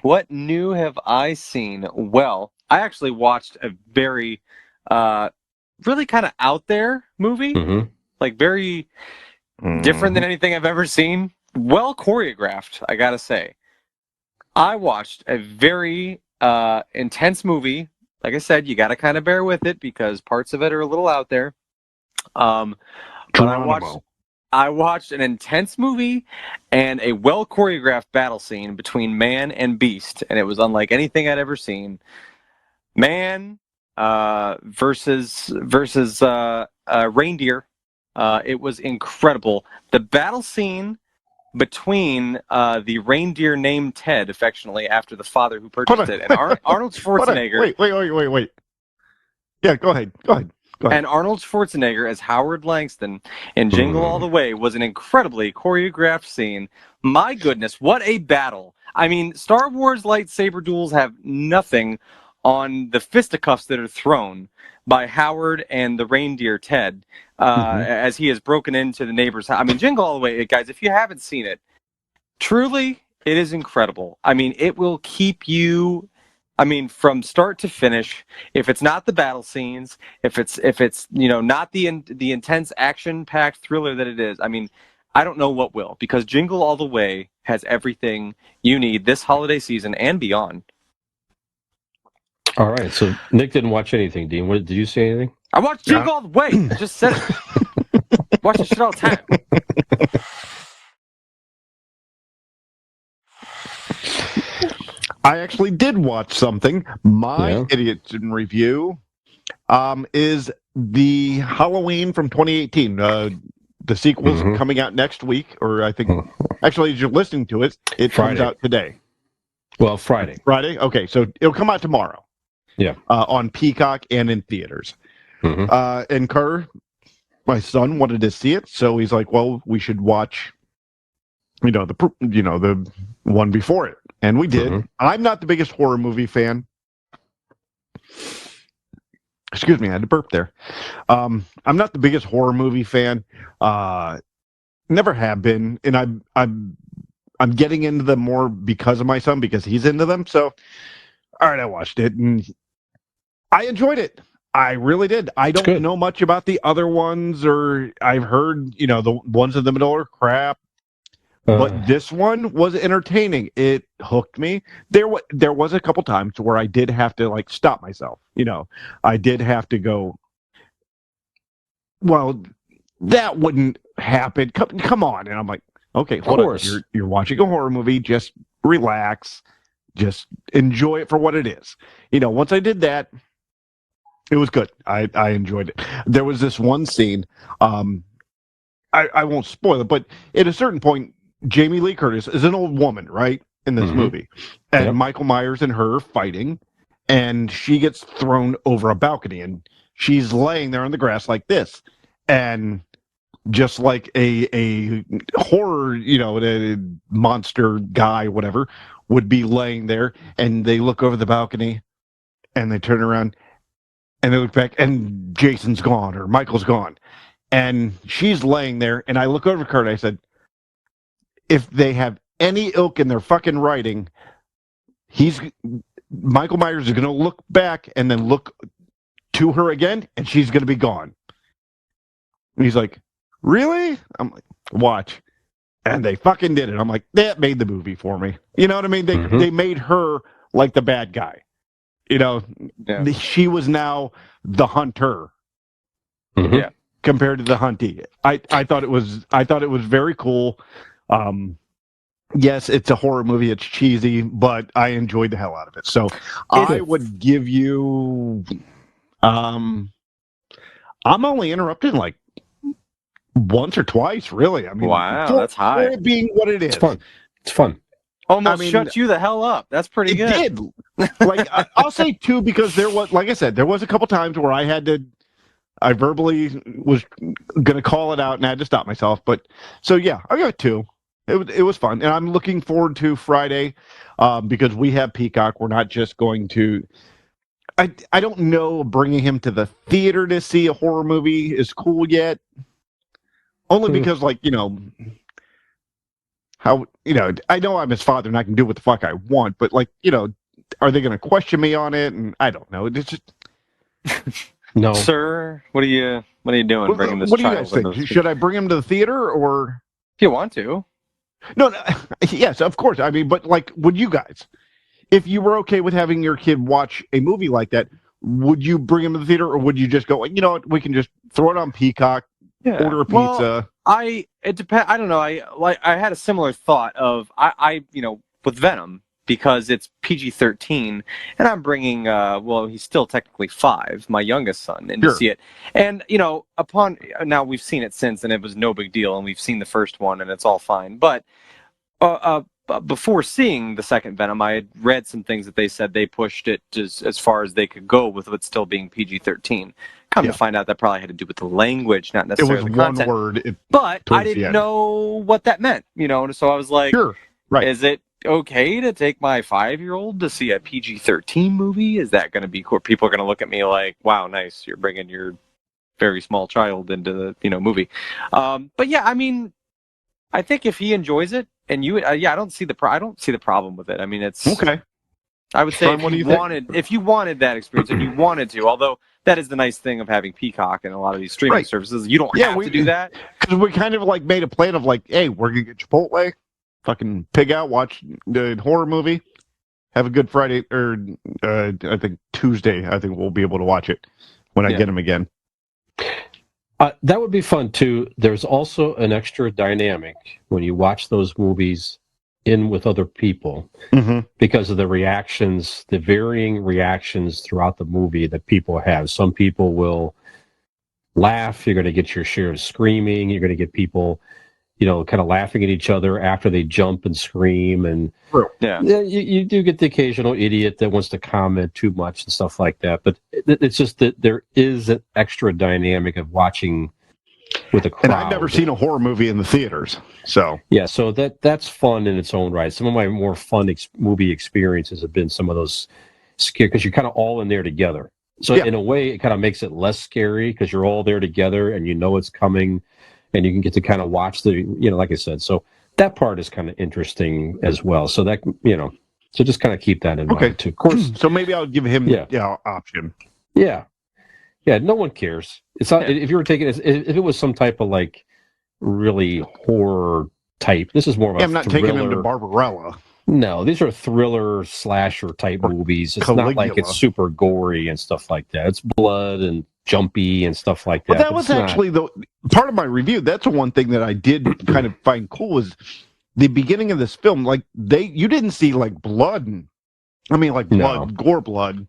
Speaker 2: What new have I seen? Well, I actually watched a very, really kind of out there movie.
Speaker 3: Mm-hmm.
Speaker 2: Like very different than anything I've ever seen. Well choreographed, I gotta say. I watched a very intense movie. Like I said, you gotta kind of bear with it because parts of it are a little out there. But I watched an intense movie and a well choreographed battle scene between man and beast, and it was unlike anything I'd ever seen. Man versus reindeer. It was incredible. The battle scene between the reindeer named Ted, affectionately after the father who purchased it, and Arnold Schwarzenegger.
Speaker 1: Wait. Yeah, go ahead.
Speaker 2: And Arnold Schwarzenegger as Howard Langston in Jingle All the Way was an incredibly choreographed scene. My goodness, what a battle. I mean, Star Wars lightsaber duels have nothing on the fisticuffs that are thrown by Howard and the reindeer Ted as he has broken into the neighbor's house. I mean, Jingle All the Way, guys, if you haven't seen it, truly, it is incredible. I mean, it will keep you... I mean, from start to finish, if it's not the battle scenes, if it's not the intense action-packed thriller that it is, I mean, I don't know what will, because Jingle All the Way has everything you need this holiday season and beyond.
Speaker 3: All right, so Nick didn't watch anything. Dean, did you see anything?
Speaker 2: I watched Jingle All the Way. I just said it. Watch this shit all the time.
Speaker 1: I actually did watch something. My Idiots in Review is the Halloween from 2018. The sequel's coming out next week, or I think, actually, as you're listening to it, it comes out today.
Speaker 3: Well, Friday.
Speaker 1: Friday? Okay, so it'll come out tomorrow.
Speaker 3: Yeah.
Speaker 1: On Peacock and in theaters. And Kerr, my son, wanted to see it, so he's like, well, we should watch, the one before it. And we did. I'm not the biggest horror movie fan. Excuse me, I had to burp there. I'm not the biggest horror movie fan. Never have been, and I'm getting into them more because of my son, because he's into them. So, all right, I watched it and I enjoyed it. I really did. I don't know much about the other ones, or I've heard, the ones in the middle are crap. But this one was entertaining. It hooked me. There was a couple times where I did have to stop myself. I did have to go, well, that wouldn't happen. Come on. And I'm like, okay, hold on. You're watching a horror movie. Just relax. Just enjoy it for what it is. Once I did that, it was good. I enjoyed it. There was this one scene. I won't spoil it, but at a certain point, Jamie Lee Curtis is an old woman, right, in this movie. And Michael Myers and her fighting, and she gets thrown over a balcony, and she's laying there on the grass like this. And just like a horror, a monster guy, whatever, would be laying there, and they look over the balcony, and they turn around, and they look back, and Jason's gone, or Michael's gone. And she's laying there, and I look over at her and I said, if they have any ilk in their fucking writing, Michael Myers is going to look back and then look to her again, and she's going to be gone. And he's like, really? I'm like, watch. And they fucking did it. I'm like, that made the movie for me. You know what I mean? They made her like the bad guy. You know, she was now the hunter.
Speaker 2: Yeah.
Speaker 1: Compared to the huntee. I thought it was very cool. Yes, it's a horror movie. It's cheesy, but I enjoyed the hell out of it. So I would give you. I'm only interrupted like once or twice, really. I mean,
Speaker 2: wow, that's high.
Speaker 1: For it being what it is,
Speaker 3: It's fun.
Speaker 2: Almost shut you the hell up. That's pretty good.
Speaker 1: It did. Like I'll say 2 because there was, like I said, there was a couple times where I verbally was going to call it out and I had to stop myself. But so, yeah, I got 2. It was fun. And I'm looking forward to Friday because we have Peacock. We're not just going to... I don't know bringing him to the theater to see a horror movie is cool yet. Only because, like, you know... How, you know, I know I'm his father and I can do what the fuck I want. But, like, you know, are they going to question me on it? And I don't know. It's just...
Speaker 3: No,
Speaker 2: sir. What are you doing? Bringing this
Speaker 1: what do you
Speaker 2: child
Speaker 1: guys
Speaker 2: with
Speaker 1: think?
Speaker 2: us?
Speaker 1: Should I bring him to the theater or?
Speaker 2: If you want to.
Speaker 1: No, yes, of course. I mean, but like, would you guys, if you were okay with having your kid watch a movie like that, would you bring him to the theater, or would you just go, you know what, we can just throw it on Peacock, order a pizza?
Speaker 2: Well, it depends. I don't know. I had a similar thought of I with Venom, because it's PG-13, and I'm bringing, well, he's still technically 5, my youngest son, in to see it. And, you know, now we've seen it since, and it was no big deal, and we've seen the first one, and it's all fine. But before seeing the second Venom, I had read some things that they said they pushed it as far as they could go with it still being PG-13. Come to find out, that probably had to do with the language, not necessarily the content.
Speaker 1: It was one word.
Speaker 2: But I didn't know what that meant, you know, so I was like, is it okay to take my 5-year-old to see a PG-13 movie? Is that going to be cool? People are going to look at me like, wow, nice, you're bringing your very small child into the movie. But yeah, I mean, I think if he enjoys it, and you, I don't see the problem with it. I mean, it's
Speaker 1: okay.
Speaker 2: I would say if you wanted that experience and you wanted to, although that is the nice thing of having Peacock and a lot of these streaming services, you don't have to do that. Because
Speaker 1: we kind of like made a plan of like, hey, we're gonna get Chipotle, fucking pig out, watch the horror movie, have a good Friday, or I think Tuesday. I think we'll be able to watch it when I get him again.
Speaker 3: That would be fun too. There's also an extra dynamic when you watch those movies with other people, because of the reactions, the varying reactions throughout the movie that people have. Some people will laugh. You're going to get your share of screaming. You're going to get people, you know, kind of laughing at each other after they jump and scream. And you do get the occasional idiot that wants to comment too much and stuff like that. But it's just that there is an extra dynamic of watching with a crowd.
Speaker 1: And I've never seen a horror movie in the theaters, so
Speaker 3: so that's fun in its own right. Some of my more fun movie experiences have been some of those scary, because you're kind of all in there together. So in a way, it kind of makes it less scary because you're all there together and you know it's coming, and you can get to kind of watch like I said. So that part is kind of interesting as well. So that, so just kind of keep that in mind too. Of course.
Speaker 1: So maybe I'll give him the option.
Speaker 3: Yeah, no one cares. It's not if you were taking if it was some type of like really horror type. This is more of a
Speaker 1: I'm not taking him to Barbarella.
Speaker 3: No, these are thriller slasher type movies. It's not like it's super gory and stuff like that. It's blood and jumpy and stuff like that.
Speaker 1: Well, that was actually the part of my review. That's the one thing that I did kind of find cool was the beginning of this film. Like you didn't see like blood. Blood, gore blood.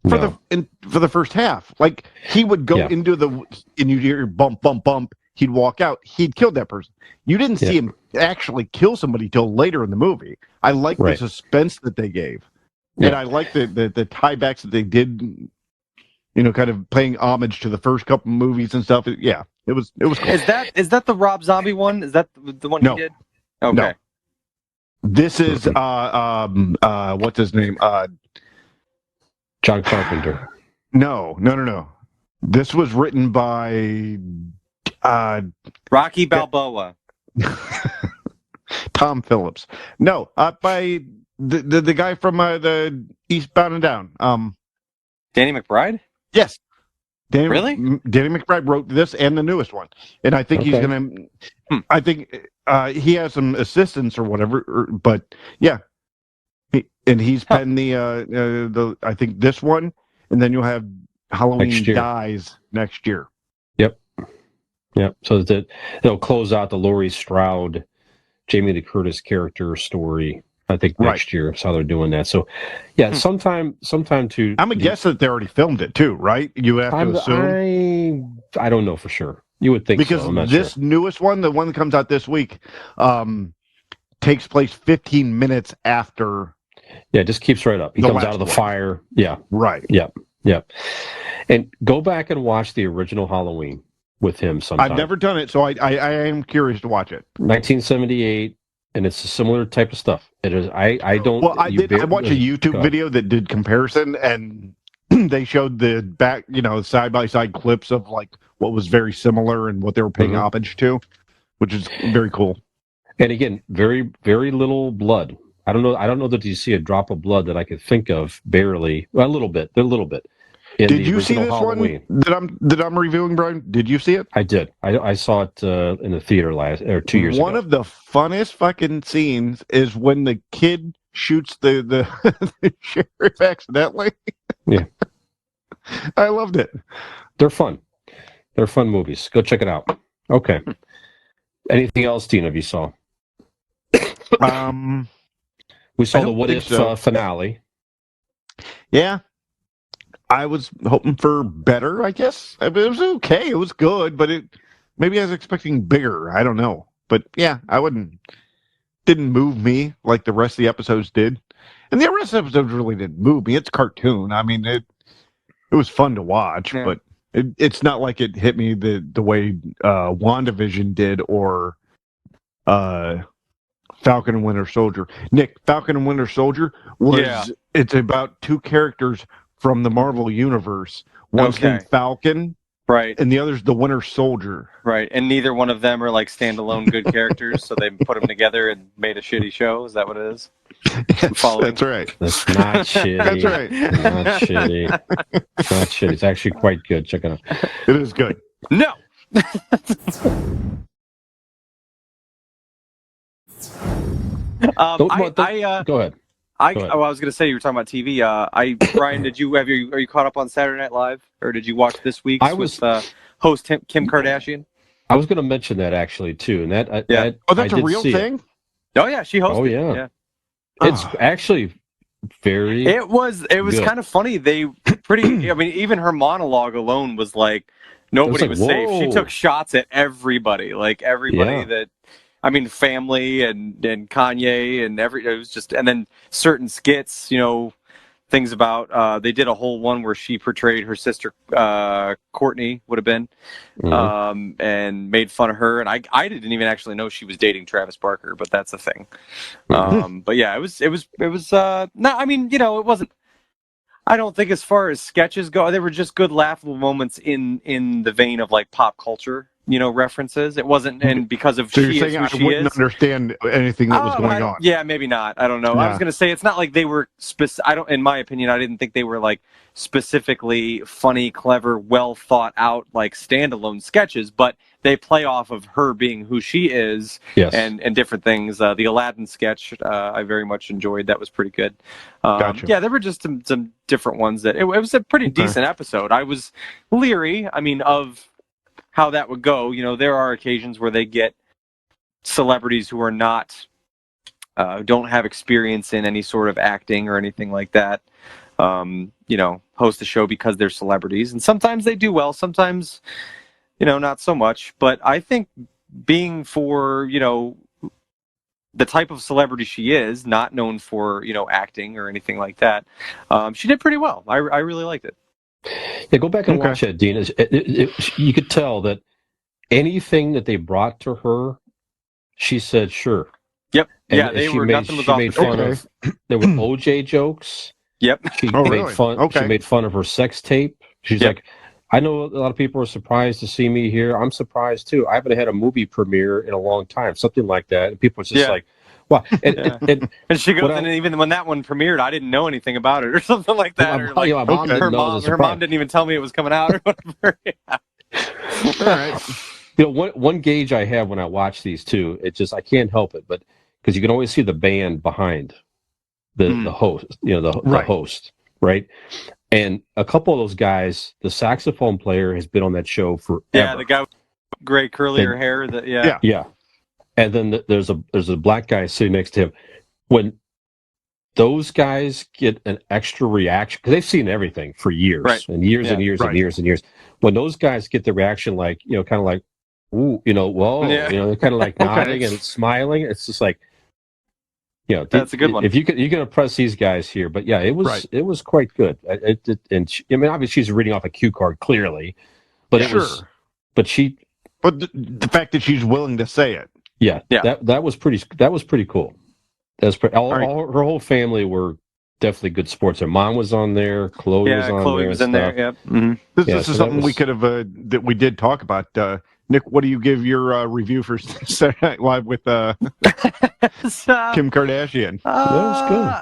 Speaker 1: For the first half, like he would go into and you'd hear bump, bump, bump. He'd walk out. He'd killed that person. You didn't see him actually kill somebody till later in the movie. I like the suspense that they gave, and I like the tiebacks that they did. Kind of paying homage to the first couple movies and stuff. It was cool.
Speaker 2: Is that the Rob Zombie one? Is that the one he did? Okay.
Speaker 1: No. This is what's his name?
Speaker 3: John Carpenter.
Speaker 1: No. This was written by
Speaker 2: Rocky Balboa.
Speaker 1: Tom Phillips. No, by the guy from the Eastbound and Down.
Speaker 2: Danny McBride?
Speaker 1: Yes. Danny McBride wrote this and the newest one, and I think he's gonna. I think he has some assistants or whatever, but yeah, he's penned the I think this one, and then you'll have Halloween Dies next year.
Speaker 3: Yep. So that they'll close out the Laurie Strode, Jamie Lee Curtis character story. I think next year is how they're doing that. So, yeah, sometime to.
Speaker 1: I'm a guess that they already filmed it too, right? You have to assume.
Speaker 3: I don't know for sure. You would think
Speaker 1: because
Speaker 3: so. I'm not
Speaker 1: this
Speaker 3: sure.
Speaker 1: newest one, the one that comes out this week, takes place 15 minutes after.
Speaker 3: Yeah, it just keeps right up. He comes out of the fire. Yeah.
Speaker 1: Right.
Speaker 3: Yep. And go back and watch the original Halloween with him sometime.
Speaker 1: I've never done it, so I am curious to watch it.
Speaker 3: 1978, and it's a similar type of stuff. It is. I don't.
Speaker 1: Well, I watched a YouTube video that did comparison, and they showed the back, side by side clips of like what was very similar and what they were paying homage to, which is very cool.
Speaker 3: And again, very, very little blood. I don't know that you see a drop of blood that I could think of. Barely, well, a little bit. Did you see this Halloween one that I'm reviewing, Brian? Did you see it? I did. I saw it in the theater 2 years ago.
Speaker 1: One of the funnest fucking scenes is when the kid shoots the sheriff accidentally.
Speaker 3: Yeah.
Speaker 1: I loved it.
Speaker 3: They're fun. They're fun movies. Go check it out. Okay. Anything else, Dean, you saw? We saw the What If finale.
Speaker 1: Yeah. I was hoping for better, I guess. It was okay. It was good, but maybe I was expecting bigger. I don't know. But yeah, didn't move me like the rest of the episodes did. And the rest of the episodes really didn't move me. It's cartoon. I mean, it was fun to watch, but it's not like it hit me the way WandaVision did or Falcon and Winter Soldier. Nick, Falcon and Winter Soldier it's about two characters from the Marvel Universe. One's named Falcon,
Speaker 2: right,
Speaker 1: and the other's the Winter Soldier,
Speaker 2: right. And neither one of them are like standalone good characters, so they put them together and made a shitty show. Is that what it is?
Speaker 1: That's right.
Speaker 3: That's not shitty.
Speaker 1: That's right.
Speaker 3: Not shitty. Not shitty. It's actually quite good. Check it out.
Speaker 1: It is good.
Speaker 2: No.
Speaker 3: Go ahead.
Speaker 2: I was going to say, you were talking about TV. Brian, are you caught up on Saturday Night Live, or did you watch this week's with host Kim Kardashian?
Speaker 3: I was going to mention that actually too, and that
Speaker 1: that's a real thing.
Speaker 2: Oh yeah, she hosted.
Speaker 3: Oh yeah. It's actually very.
Speaker 2: It was kind of funny. They pretty. I mean, even her monologue alone was like nobody was safe. She took shots at everybody, that. I mean, family and Kanye and it was just, and then certain skits, things about, they did a whole one where she portrayed her sister, Courtney would have been, and made fun of her. And I didn't even actually know she was dating Travis Barker, but that's a thing. But yeah, it was no, I mean, it wasn't, I don't think as far as sketches go, they were just good laughable moments in the vein of like pop culture. References. It wasn't, and because of
Speaker 1: so you're saying I wouldn't understand anything that was going on.
Speaker 2: Yeah, maybe not. I don't know. I was going to say it's not like they were in my opinion, I didn't think they were like specifically funny, clever, well thought out like standalone sketches, but they play off of her being who she is, and different things. The Aladdin sketch, I very much enjoyed. That was pretty good.
Speaker 3: Gotcha.
Speaker 2: Yeah, there were just some different ones that it was a pretty decent episode. I was leery. I mean, of how that would go. There are occasions where they get celebrities who are not, don't have experience in any sort of acting or anything like that, host the show because they're celebrities. And sometimes they do well, sometimes, not so much. But I think being for, the type of celebrity she is, not known for, acting or anything like that, she did pretty well. I really liked it.
Speaker 3: Yeah, go back and watch it, Dean. You could tell that anything that they brought to her, she said, sure.
Speaker 2: Yep.
Speaker 3: And
Speaker 2: yeah, nothing was off the
Speaker 3: table. There were OJ jokes.
Speaker 2: Yep.
Speaker 3: She made fun. She made fun of her sex tape. She's like, I know a lot of people are surprised to see me here. I'm surprised too. I haven't had a movie premiere in a long time, something like that. And people are just like, "Wow!"
Speaker 2: And she goes, and even when that one premiered, I didn't know anything about it, or something like that. Or like,
Speaker 3: my mom didn't know.
Speaker 2: Her mom didn't even tell me it was coming out, or whatever.
Speaker 1: All right.
Speaker 3: One gauge I have when I watch these two, it's just I can't help it, but because you can always see the band behind the host, the host, right? And a couple of those guys, the saxophone player has been on that show forever.
Speaker 2: Yeah, the guy with gray curlier hair.
Speaker 3: Yeah. And then there's a black guy sitting next to him. When those guys get an extra reaction, because they've seen everything for years and years and years and years and years. When those guys get the reaction, like, kind of like, ooh, whoa, they're kind of like nodding and smiling. It's just like,
Speaker 2: that's a good one.
Speaker 3: If you can impress these guys here, but yeah, it was quite good. Obviously she's reading off a cue card clearly, but but
Speaker 1: the fact that she's willing to say it,
Speaker 3: that was pretty cool. Her whole family were definitely good sports. Her mom was on there. Chloe was in there.
Speaker 2: Yep. Mm-hmm.
Speaker 1: This is something we could have that we did talk about. Nick, what do you give your review for Saturday Night Live with Kim Kardashian?
Speaker 3: That was good.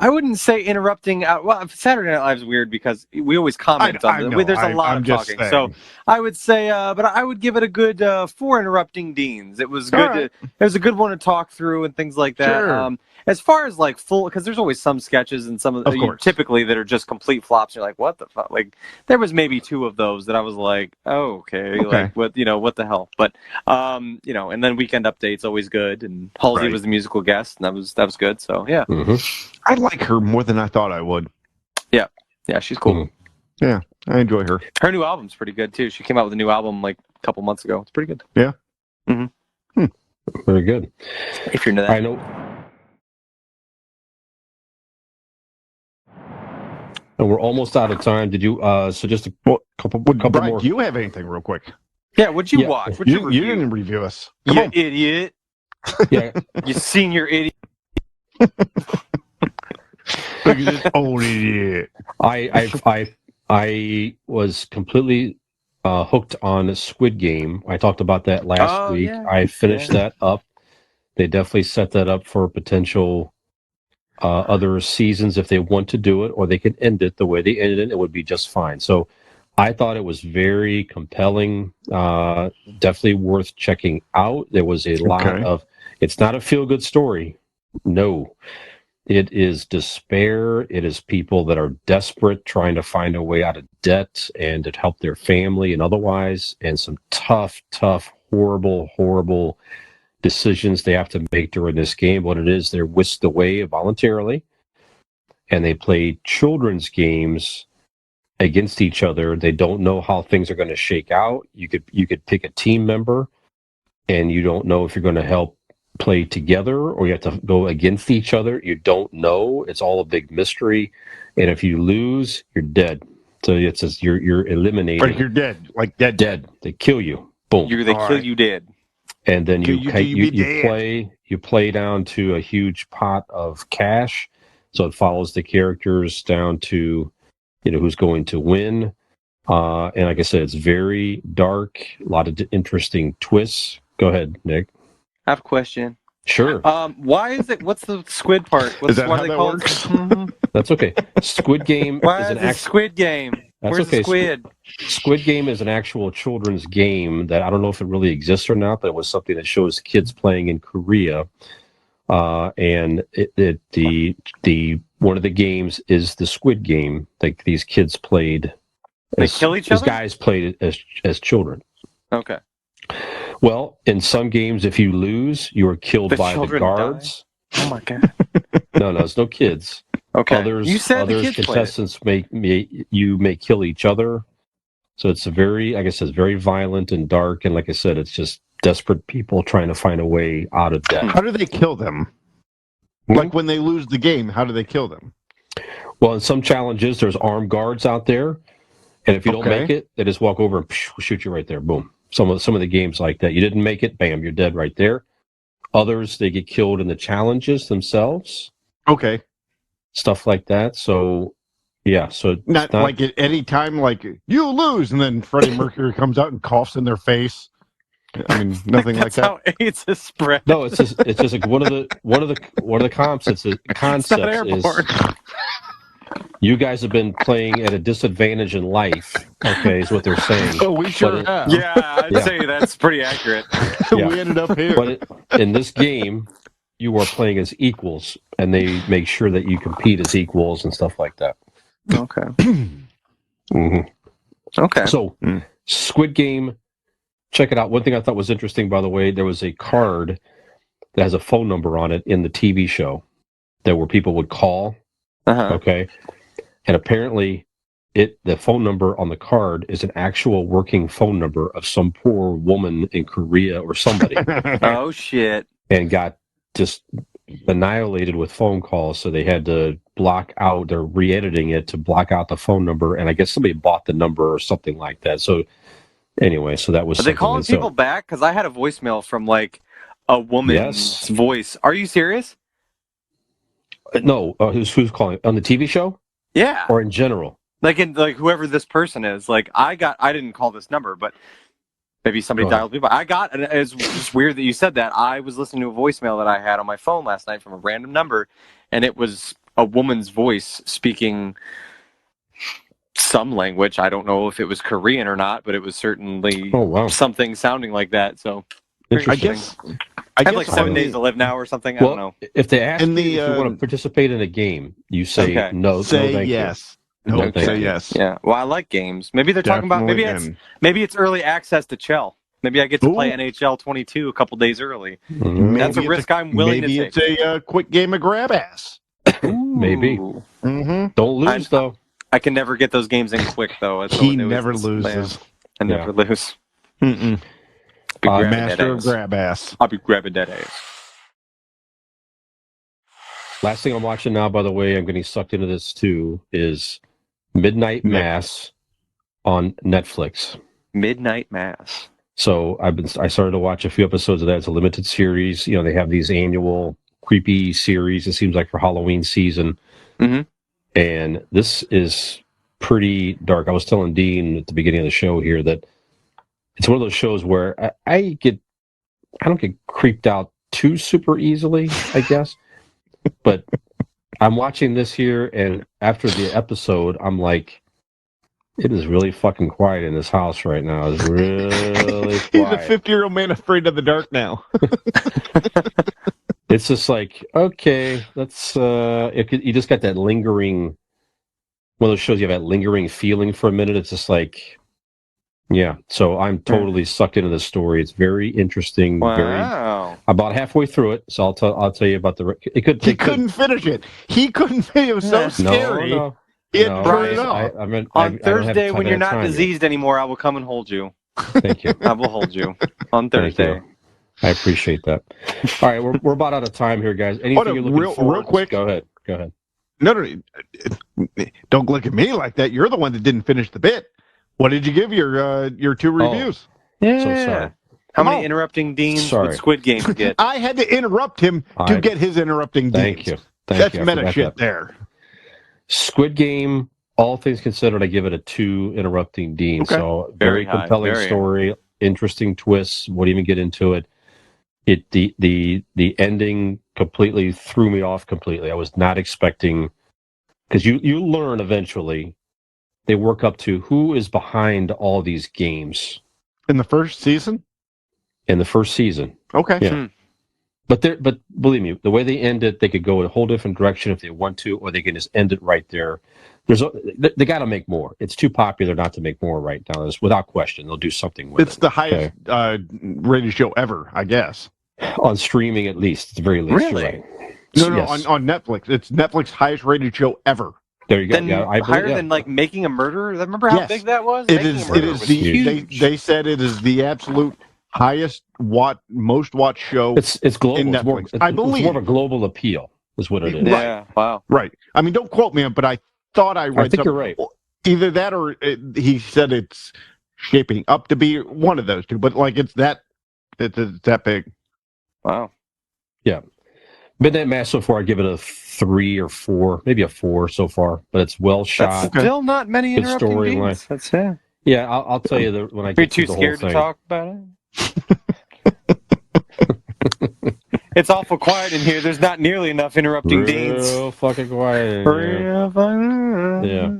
Speaker 2: I wouldn't say interrupting. Well, Saturday Night Live is weird because we always comment on it. There's a lot of talking. Saying. So I would say, but I would give it a good 4 interrupting Deans. It was good. It was a good one to talk through and things like that.
Speaker 1: Sure.
Speaker 2: As far as like full, because there's always some sketches and some typically that are just complete flops. You're like, what the fuck? Like there was maybe 2 of those that I was like, oh, okay. Like what the hell? But and then Weekend Update's always good, and Halsey was the musical guest, and that was good. So yeah.
Speaker 3: Mm-hmm.
Speaker 1: I like her more than I thought I would.
Speaker 2: Yeah, she's cool.
Speaker 3: Mm-hmm.
Speaker 1: Yeah, I enjoy her.
Speaker 2: Her new album's pretty good too. She came out with a new album like a couple months ago. It's pretty good.
Speaker 1: Yeah.
Speaker 2: Mm-hmm.
Speaker 3: Very good.
Speaker 2: If you're into that,
Speaker 3: I know. And we're almost out of time. Did you? So just a couple
Speaker 1: Brian,
Speaker 3: more.
Speaker 1: do you have anything real quick?
Speaker 2: Yeah. What'd you watch?
Speaker 1: You didn't review us.
Speaker 2: Come on. Idiot.
Speaker 3: Yeah.
Speaker 2: You senior idiot.
Speaker 1: Look at this old idiot.
Speaker 3: I was completely hooked on Squid Game. I talked about that last week.
Speaker 2: Yeah.
Speaker 3: I finished that up. They definitely set that up for potential other seasons if they want to do it, or they can end it the way they ended it. It would be just fine. So I thought it was very compelling. Definitely worth checking out. There was a lot of. It's not a feel-good story. No. It is despair. It is people that are desperate, trying to find a way out of debt and to help their family and otherwise, and some tough, horrible decisions they have to make during this game. What it is, they're whisked away voluntarily, and they play children's games against each other. They don't know how things are going to shake out. You could pick a team member, and you don't know if you're going to help play together or you have to go against each other. You don't know. It's all a big mystery, and if you lose, you're dead. So it's just you're eliminated.
Speaker 1: But you're dead, like dead.
Speaker 3: They kill you. Boom.
Speaker 2: They kill you dead.
Speaker 3: And then you play down to a huge pot of cash. So it follows the characters down to who's going to win. And like I said, it's very dark. A lot of interesting twists. Go ahead, Nick.
Speaker 2: I have a question.
Speaker 3: Sure.
Speaker 2: Why is it? What's the squid part?
Speaker 1: Is that how that works?
Speaker 3: That's okay. Squid Game
Speaker 2: is an Squid Game.
Speaker 3: That's
Speaker 2: Where's
Speaker 3: okay.
Speaker 2: the squid?
Speaker 3: Squid Game is an actual children's game that I don't know if it really exists or not, but it was something that shows kids playing in Korea. And the one of the games is the Squid Game. Like these kids played.
Speaker 2: They kill each other.
Speaker 3: These guys played as children.
Speaker 2: Okay.
Speaker 3: Well, in some games, if you lose, you are killed by the guards.
Speaker 2: Die? Oh my god!
Speaker 3: No, it's no kids.
Speaker 2: Okay.
Speaker 3: Others contestants may kill each other. So it's like I said, very violent and dark. And like I said, it's just desperate people trying to find a way out of debt.
Speaker 1: How do they kill them? Like when they lose the game, how do they kill them?
Speaker 3: Well, in some challenges, there's armed guards out there, and if you don't make it, they just walk over and shoot you right there. Boom. Some of the games like that, you didn't make it, bam, you're dead right there. Others, they get killed in the challenges themselves.
Speaker 1: Okay.
Speaker 3: Stuff like that. So, Yeah, so
Speaker 1: Not like at any time, like you lose, and then Freddie Mercury comes out and coughs in their face. I mean, nothing like
Speaker 2: That's
Speaker 1: that.
Speaker 2: how AIDS is spread.
Speaker 3: No, it's just like one of the concepts
Speaker 2: It's not
Speaker 3: concepts is
Speaker 2: airborne.
Speaker 3: you guys have been playing at a disadvantage in life. Okay, is what they're saying.
Speaker 1: Oh, we sure
Speaker 3: it-
Speaker 1: have.
Speaker 2: Yeah, I'd
Speaker 3: Yeah.
Speaker 2: say that's pretty accurate.
Speaker 3: Yeah.
Speaker 1: We ended up here.
Speaker 3: But in this game, you are playing as equals, and they make sure that you compete as equals and stuff like that.
Speaker 2: Okay.
Speaker 3: Mm-hmm.
Speaker 2: Okay.
Speaker 3: So, Squid Game, check it out. One thing I thought was interesting, by the way, there was a card that has a phone number on it in the TV show that where people would call.
Speaker 2: Uh-huh.
Speaker 3: Okay, and apparently, the phone number on the card is an actual working phone number of some poor woman in Korea or somebody,
Speaker 2: Oh shit.
Speaker 3: and got just annihilated with phone calls. So they had to block out. They're re-editing it to block out the phone number, and I guess somebody bought the number or something like that. So anyway, so that was.
Speaker 2: Are they
Speaker 3: something.
Speaker 2: calling
Speaker 3: And so-
Speaker 2: people back? Because I had a voicemail from like a woman's
Speaker 3: Yes.
Speaker 2: voice. Are you serious?
Speaker 3: No, who's calling on the TV show
Speaker 2: Yeah.
Speaker 3: or in general?
Speaker 2: Like whoever this person is. Like I didn't call this number, but maybe somebody
Speaker 3: Go ahead.
Speaker 2: dialed me. But I got, and it's just weird that you said that. I was listening to a voicemail that I had on my phone last night from a random number, and it was a woman's voice speaking some language. I don't know if it was Korean or not, but it was certainly
Speaker 3: Oh wow,
Speaker 2: something sounding like that. So
Speaker 1: I
Speaker 3: interesting.
Speaker 1: guess.
Speaker 2: I have like 7 days to live now or something. I don't know.
Speaker 3: If they ask
Speaker 1: And
Speaker 3: you
Speaker 1: the,
Speaker 3: if you want to participate in a game, you say
Speaker 2: Okay.
Speaker 3: no.
Speaker 1: Say
Speaker 3: no, thank
Speaker 1: yes.
Speaker 3: You.
Speaker 1: No,
Speaker 3: No, thank
Speaker 1: say
Speaker 3: you.
Speaker 1: yes.
Speaker 2: Yeah. Well, I like games. Maybe they're talking about
Speaker 1: Definitely
Speaker 2: maybe it's early access to Chell. Maybe I get to play
Speaker 1: Ooh.
Speaker 2: NHL 22 a couple days early.
Speaker 3: Mhm.
Speaker 2: That's a
Speaker 1: Maybe it's
Speaker 2: risk I'm willing
Speaker 1: maybe
Speaker 2: to
Speaker 1: it's a quick game of grab ass.
Speaker 3: Maybe.
Speaker 2: Ooh.
Speaker 1: Mm-hmm.
Speaker 3: Don't lose though.
Speaker 2: I can never get those games in quick though. That's
Speaker 1: He
Speaker 2: always-
Speaker 1: never
Speaker 2: it's-
Speaker 1: loses.
Speaker 2: I never lose.
Speaker 1: Mm-mm.
Speaker 2: Be grabbing that
Speaker 1: Master of
Speaker 2: ass.
Speaker 1: grab ass.
Speaker 2: I'll be grabbing that ass.
Speaker 3: Last thing I'm watching now, by the way, I'm getting sucked into this too, is Midnight Mass on Netflix.
Speaker 2: Midnight Mass.
Speaker 3: So I started to watch a few episodes of that. It's a limited series. You know, they have these annual creepy series. It seems like for Halloween season,
Speaker 2: Mhm.
Speaker 3: and this is pretty dark. I was telling Dean at the beginning of the show here that it's one of those shows where I don't get creeped out too super easily, I guess. But I'm watching this here, and after the episode, I'm like, it is really fucking quiet in this house right now. It's really
Speaker 1: He's a
Speaker 3: quiet.
Speaker 1: 50-year-old man afraid of the dark now.
Speaker 3: It's just like, okay, let's. You just got that lingering. One of those shows you have that lingering feeling for a minute. It's just like, yeah. So I'm totally sucked into the story. It's very interesting.
Speaker 2: Wow.
Speaker 3: About halfway through it, so I'll tell you about the.
Speaker 1: He couldn't finish it. He couldn't. It was so
Speaker 2: Yeah.
Speaker 1: scary.
Speaker 3: No.
Speaker 1: He had to turn it
Speaker 2: Brian,
Speaker 1: off.
Speaker 3: I mean,
Speaker 2: On
Speaker 3: I don't have
Speaker 2: Thursday,
Speaker 3: time-
Speaker 2: when
Speaker 3: I
Speaker 2: you're
Speaker 3: don't have
Speaker 2: not
Speaker 3: time yet.
Speaker 2: diseased anymore, I will come and hold you.
Speaker 3: Thank you.
Speaker 2: I will hold you on
Speaker 3: Thank
Speaker 2: Thursday.
Speaker 3: you. I appreciate that. All right, we're about out of time here, guys. Anything
Speaker 1: Hold on,
Speaker 3: you're looking
Speaker 1: real
Speaker 3: forward?
Speaker 1: quick.
Speaker 3: Go ahead.
Speaker 1: No, don't look at me like that. You're the one that didn't finish the bit. What did you give your two reviews?
Speaker 2: Yeah.
Speaker 3: So sorry.
Speaker 2: How
Speaker 1: Come
Speaker 2: many
Speaker 1: on.
Speaker 2: interrupting deans
Speaker 3: Sorry.
Speaker 2: would Squid Game get?
Speaker 1: I had to interrupt him to
Speaker 3: I-
Speaker 1: get his interrupting
Speaker 3: Thank
Speaker 1: deeds.
Speaker 3: you. Thank
Speaker 1: That's
Speaker 3: you. I
Speaker 1: meta
Speaker 3: forgot
Speaker 1: shit
Speaker 3: that.
Speaker 1: there.
Speaker 3: Squid Game, all things considered, I give it a 2 interrupting Dean.
Speaker 1: Okay.
Speaker 3: So
Speaker 2: Very
Speaker 3: very
Speaker 2: high,
Speaker 3: compelling
Speaker 2: very
Speaker 3: story, interesting twists. Won't even get into it. The ending completely threw me off completely. I was not expecting, because you learn eventually. They work up to who is behind all these games
Speaker 1: In the first season?
Speaker 3: in the first season.
Speaker 1: Okay.
Speaker 3: Yeah. But believe me, the way they end it, they could go a whole different direction if they want to, or they can just end it right there. They got to make more. It's too popular not to make more right now. Without question, they'll do something with
Speaker 1: It's
Speaker 3: it.
Speaker 1: the highest rated show ever, I guess.
Speaker 3: On streaming, at least, at the very least.
Speaker 2: Really?
Speaker 3: You're right.
Speaker 1: No,
Speaker 3: Yes.
Speaker 1: on Netflix. It's Netflix's highest rated show ever.
Speaker 3: There you go.
Speaker 2: Then
Speaker 3: Yeah, I believe,
Speaker 2: higher
Speaker 3: yeah.
Speaker 2: than like Making a Murderer. Remember how
Speaker 1: Yes.
Speaker 2: big that was?
Speaker 1: It
Speaker 2: Making
Speaker 1: is.
Speaker 2: a
Speaker 1: It
Speaker 2: Murderer
Speaker 1: is
Speaker 2: was
Speaker 1: the.
Speaker 2: huge.
Speaker 1: They said it is the absolute highest most watched show.
Speaker 3: It's global.
Speaker 1: in
Speaker 3: It's more,
Speaker 1: Netflix.
Speaker 3: it's,
Speaker 1: I
Speaker 3: it's
Speaker 1: believe.
Speaker 3: more of a global appeal, is what it is.
Speaker 1: Right.
Speaker 2: Yeah. Wow.
Speaker 1: Right. I mean, don't quote me on, but I thought I read.
Speaker 3: I think you're right.
Speaker 1: Either that or he said it's shaping up to be one of those two. But like it's that big.
Speaker 2: Wow.
Speaker 3: Midnight Mass so far, I give it a 3 or 4, maybe a 4 so far, but it's well shot.
Speaker 2: That's still not many
Speaker 3: Good
Speaker 2: interrupting
Speaker 3: storyline.
Speaker 2: games. That's it.
Speaker 3: Yeah, I'll tell you when I
Speaker 2: Are you
Speaker 3: get to
Speaker 2: too
Speaker 3: the whole
Speaker 2: scared to
Speaker 3: thing.
Speaker 2: talk about it? It's awful quiet in here. There's not nearly enough interrupting deans.
Speaker 3: Real fucking quiet. Yeah.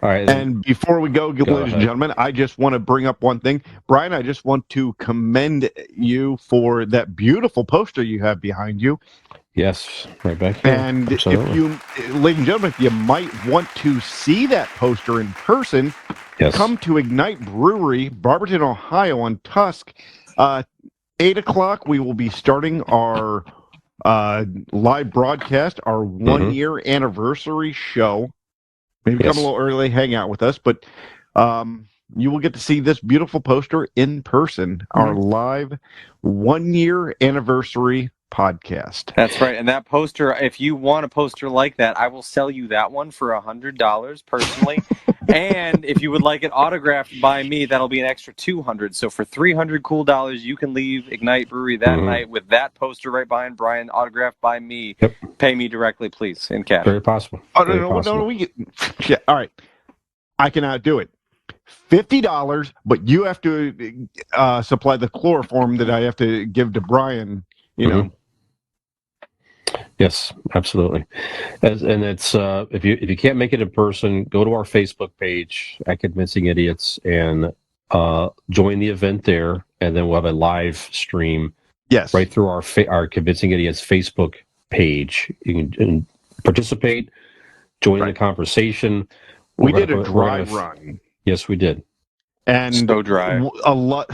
Speaker 3: All right.
Speaker 1: And before we go, ladies and gentlemen, I just want to bring up one thing. Brian, I just want to commend you for that beautiful poster you have behind you.
Speaker 3: Yes, right back here.
Speaker 1: And
Speaker 3: Absolutely.
Speaker 1: if you, ladies and gentlemen, if you might want to see that poster in person, come to Ignite Brewery, Barberton, Ohio on Tusk. 8 o'clock, we will be starting our live broadcast, our 1-year anniversary show. Maybe come a little early, hang out with us, but you will get to see this beautiful poster in person, our live 1-year anniversary podcast.
Speaker 2: That's right. And that poster, if you want a poster like that, I will sell you that one for $100 personally. And if you would like it autographed by me, that'll be an extra $200. So for $300 cool dollars, you can leave Ignite Brewery that night with that poster right behind Brian, autographed by me.
Speaker 3: Yep.
Speaker 2: Pay me directly, please, in cash.
Speaker 3: Very possible.
Speaker 1: Oh,
Speaker 3: Very
Speaker 1: no,
Speaker 3: possible.
Speaker 1: we get, yeah, all right. I can outdo it. $50, but you have to supply the chloroform that I have to give to Brian, you know.
Speaker 3: Yes, absolutely. And it's if you can't make it in person, go to our Facebook page at Convincing Idiots and join the event there, and then we'll have a live stream.
Speaker 1: Yes,
Speaker 3: right through our Convincing Idiots Facebook page. You can participate, join the conversation.
Speaker 1: We did a dry run.
Speaker 3: Yes, we did.
Speaker 1: And
Speaker 2: so dry.
Speaker 1: A lot.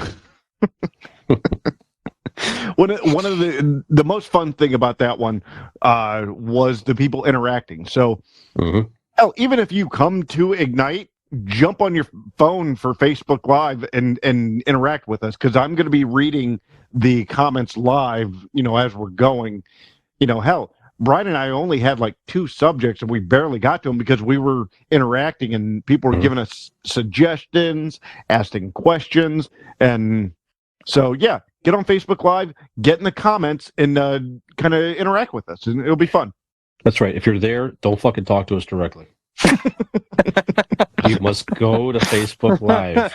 Speaker 1: One of the most fun thing about that one was the people interacting. So, hell, even if you come to Ignite, jump on your phone for Facebook Live and interact with us, because I'm going to be reading the comments live, as we're going. Hell, Brian and I only had like 2 subjects and we barely got to them because we were interacting and people were giving us suggestions, asking questions. And so, yeah, get on Facebook Live, get in the comments, and kind of interact with us, and it'll be fun.
Speaker 3: That's right. If you're there, don't fucking talk to us directly. You must go to Facebook Live.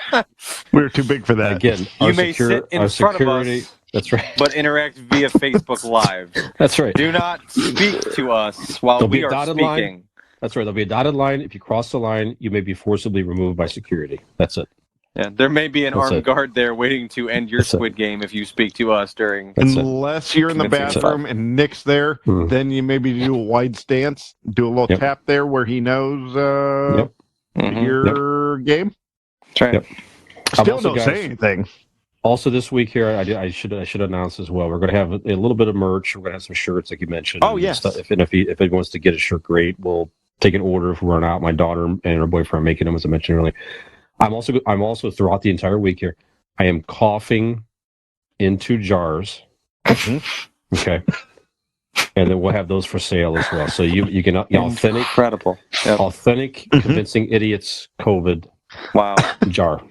Speaker 1: We're too big for that.
Speaker 3: Again,
Speaker 2: you may sit in front of us.
Speaker 3: That's right.
Speaker 2: But interact via Facebook Live.
Speaker 3: That's right.
Speaker 2: Do not speak to us while we are speaking.
Speaker 3: Line. That's right. There'll be a dotted line. If you cross the line, you may be forcibly removed by security. That's it.
Speaker 2: Yeah, there may be an armed guard there waiting to end your Squid Game if you speak to us during.
Speaker 1: Unless you're in the bathroom and Nick's there, then you maybe do a wide stance, do a little tap there where he knows your game.
Speaker 2: That's right.
Speaker 1: Still don't say anything.
Speaker 3: Also, this week here, I should announce as well. We're going to have a little bit of merch. We're going to have some shirts, like you mentioned.
Speaker 1: Oh yes.
Speaker 3: If it wants to get a shirt, great. We'll take an order if we run out. My daughter and her boyfriend are making them, as I mentioned earlier. I'm also throughout the entire week here, I am coughing into jars. Okay. And then we'll have those for sale as well. So you can authentic, Convincing Idiots COVID jar.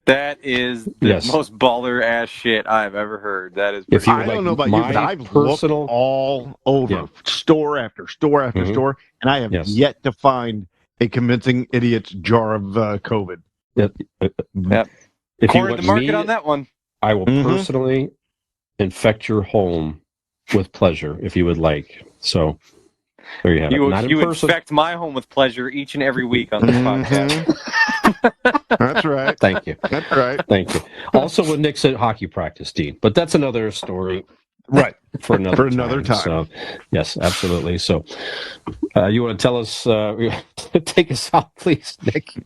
Speaker 2: That is the most baller ass shit I've ever heard. That is.
Speaker 1: I don't know about you, but I've looked all over store after store after store, and I have yet to find a Convincing Idiots jar of COVID.
Speaker 3: Yep. If
Speaker 2: Cornered the market on that one.
Speaker 3: I will personally infect your home with pleasure if you would like. So there you have it.
Speaker 2: You infect my home with pleasure each and every week on this podcast.
Speaker 1: That's right.
Speaker 3: Thank you.
Speaker 1: That's right.
Speaker 3: Thank you. Also with Nick's at hockey practice, Dean. But that's another story.
Speaker 1: Right.
Speaker 3: For another
Speaker 1: time.
Speaker 3: So, yes, absolutely. So you want to tell us, take us out, please, Nick?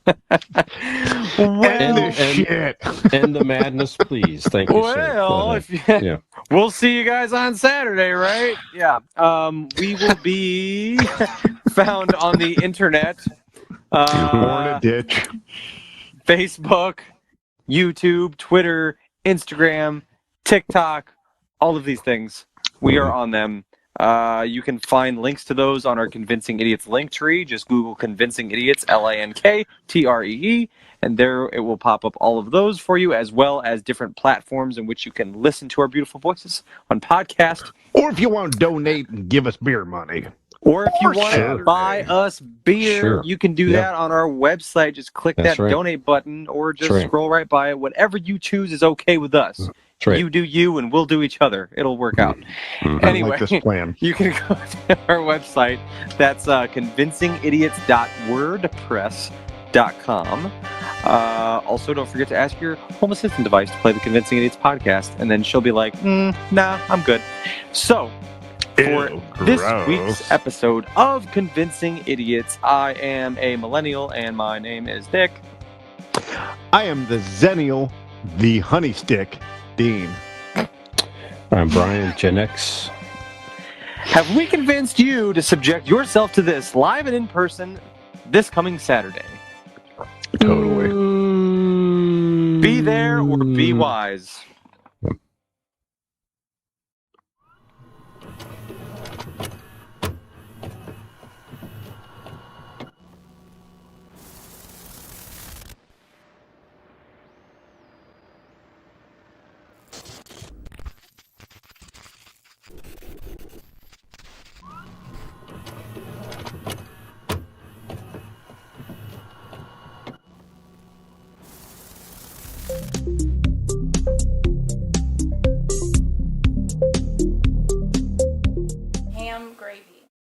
Speaker 1: End
Speaker 2: the
Speaker 3: madness, please. Thank you,
Speaker 2: sir. We'll see you guys on Saturday, right? Yeah. We will be found on the internet.
Speaker 1: Born a ditch.
Speaker 2: Facebook, YouTube, Twitter, Instagram, TikTok, all of these things. We are on them. You can find links to those on our Convincing Idiots link tree. Just Google Convincing Idiots, LINKTREE, and there it will pop up all of those for you, as well as different platforms in which you can listen to our beautiful voices on podcast.
Speaker 1: Or if you want to donate and give us beer money.
Speaker 2: Or if you want
Speaker 1: Saturday.
Speaker 2: to buy us beer,
Speaker 3: Sure.
Speaker 2: you can do that on our website. Just click
Speaker 3: That's
Speaker 2: that
Speaker 3: right.
Speaker 2: donate button or just
Speaker 3: That's right.
Speaker 2: scroll right by it. Whatever you choose is okay with us.
Speaker 3: That's right.
Speaker 2: You do you and we'll do each other. It'll work out.
Speaker 3: Mhm.
Speaker 1: I
Speaker 2: Anyway,
Speaker 1: like this plan.
Speaker 2: you can go to our website. That's convincingidiots.wordpress.com. Also, don't forget to ask your home assistant device to play the Convincing Idiots podcast, and then she'll be like, nah, I'm good. So, for
Speaker 1: Ew,
Speaker 2: this
Speaker 1: gross.
Speaker 2: week's episode of Convincing Idiots, I am a millennial, and my name is Nick.
Speaker 1: I am the Zennial, the honey stick, Dean.
Speaker 3: I'm Brian, Gen X.
Speaker 2: Have we convinced you to subject yourself to this live and in person this coming Saturday?
Speaker 1: Totally.
Speaker 2: Be there or be wise.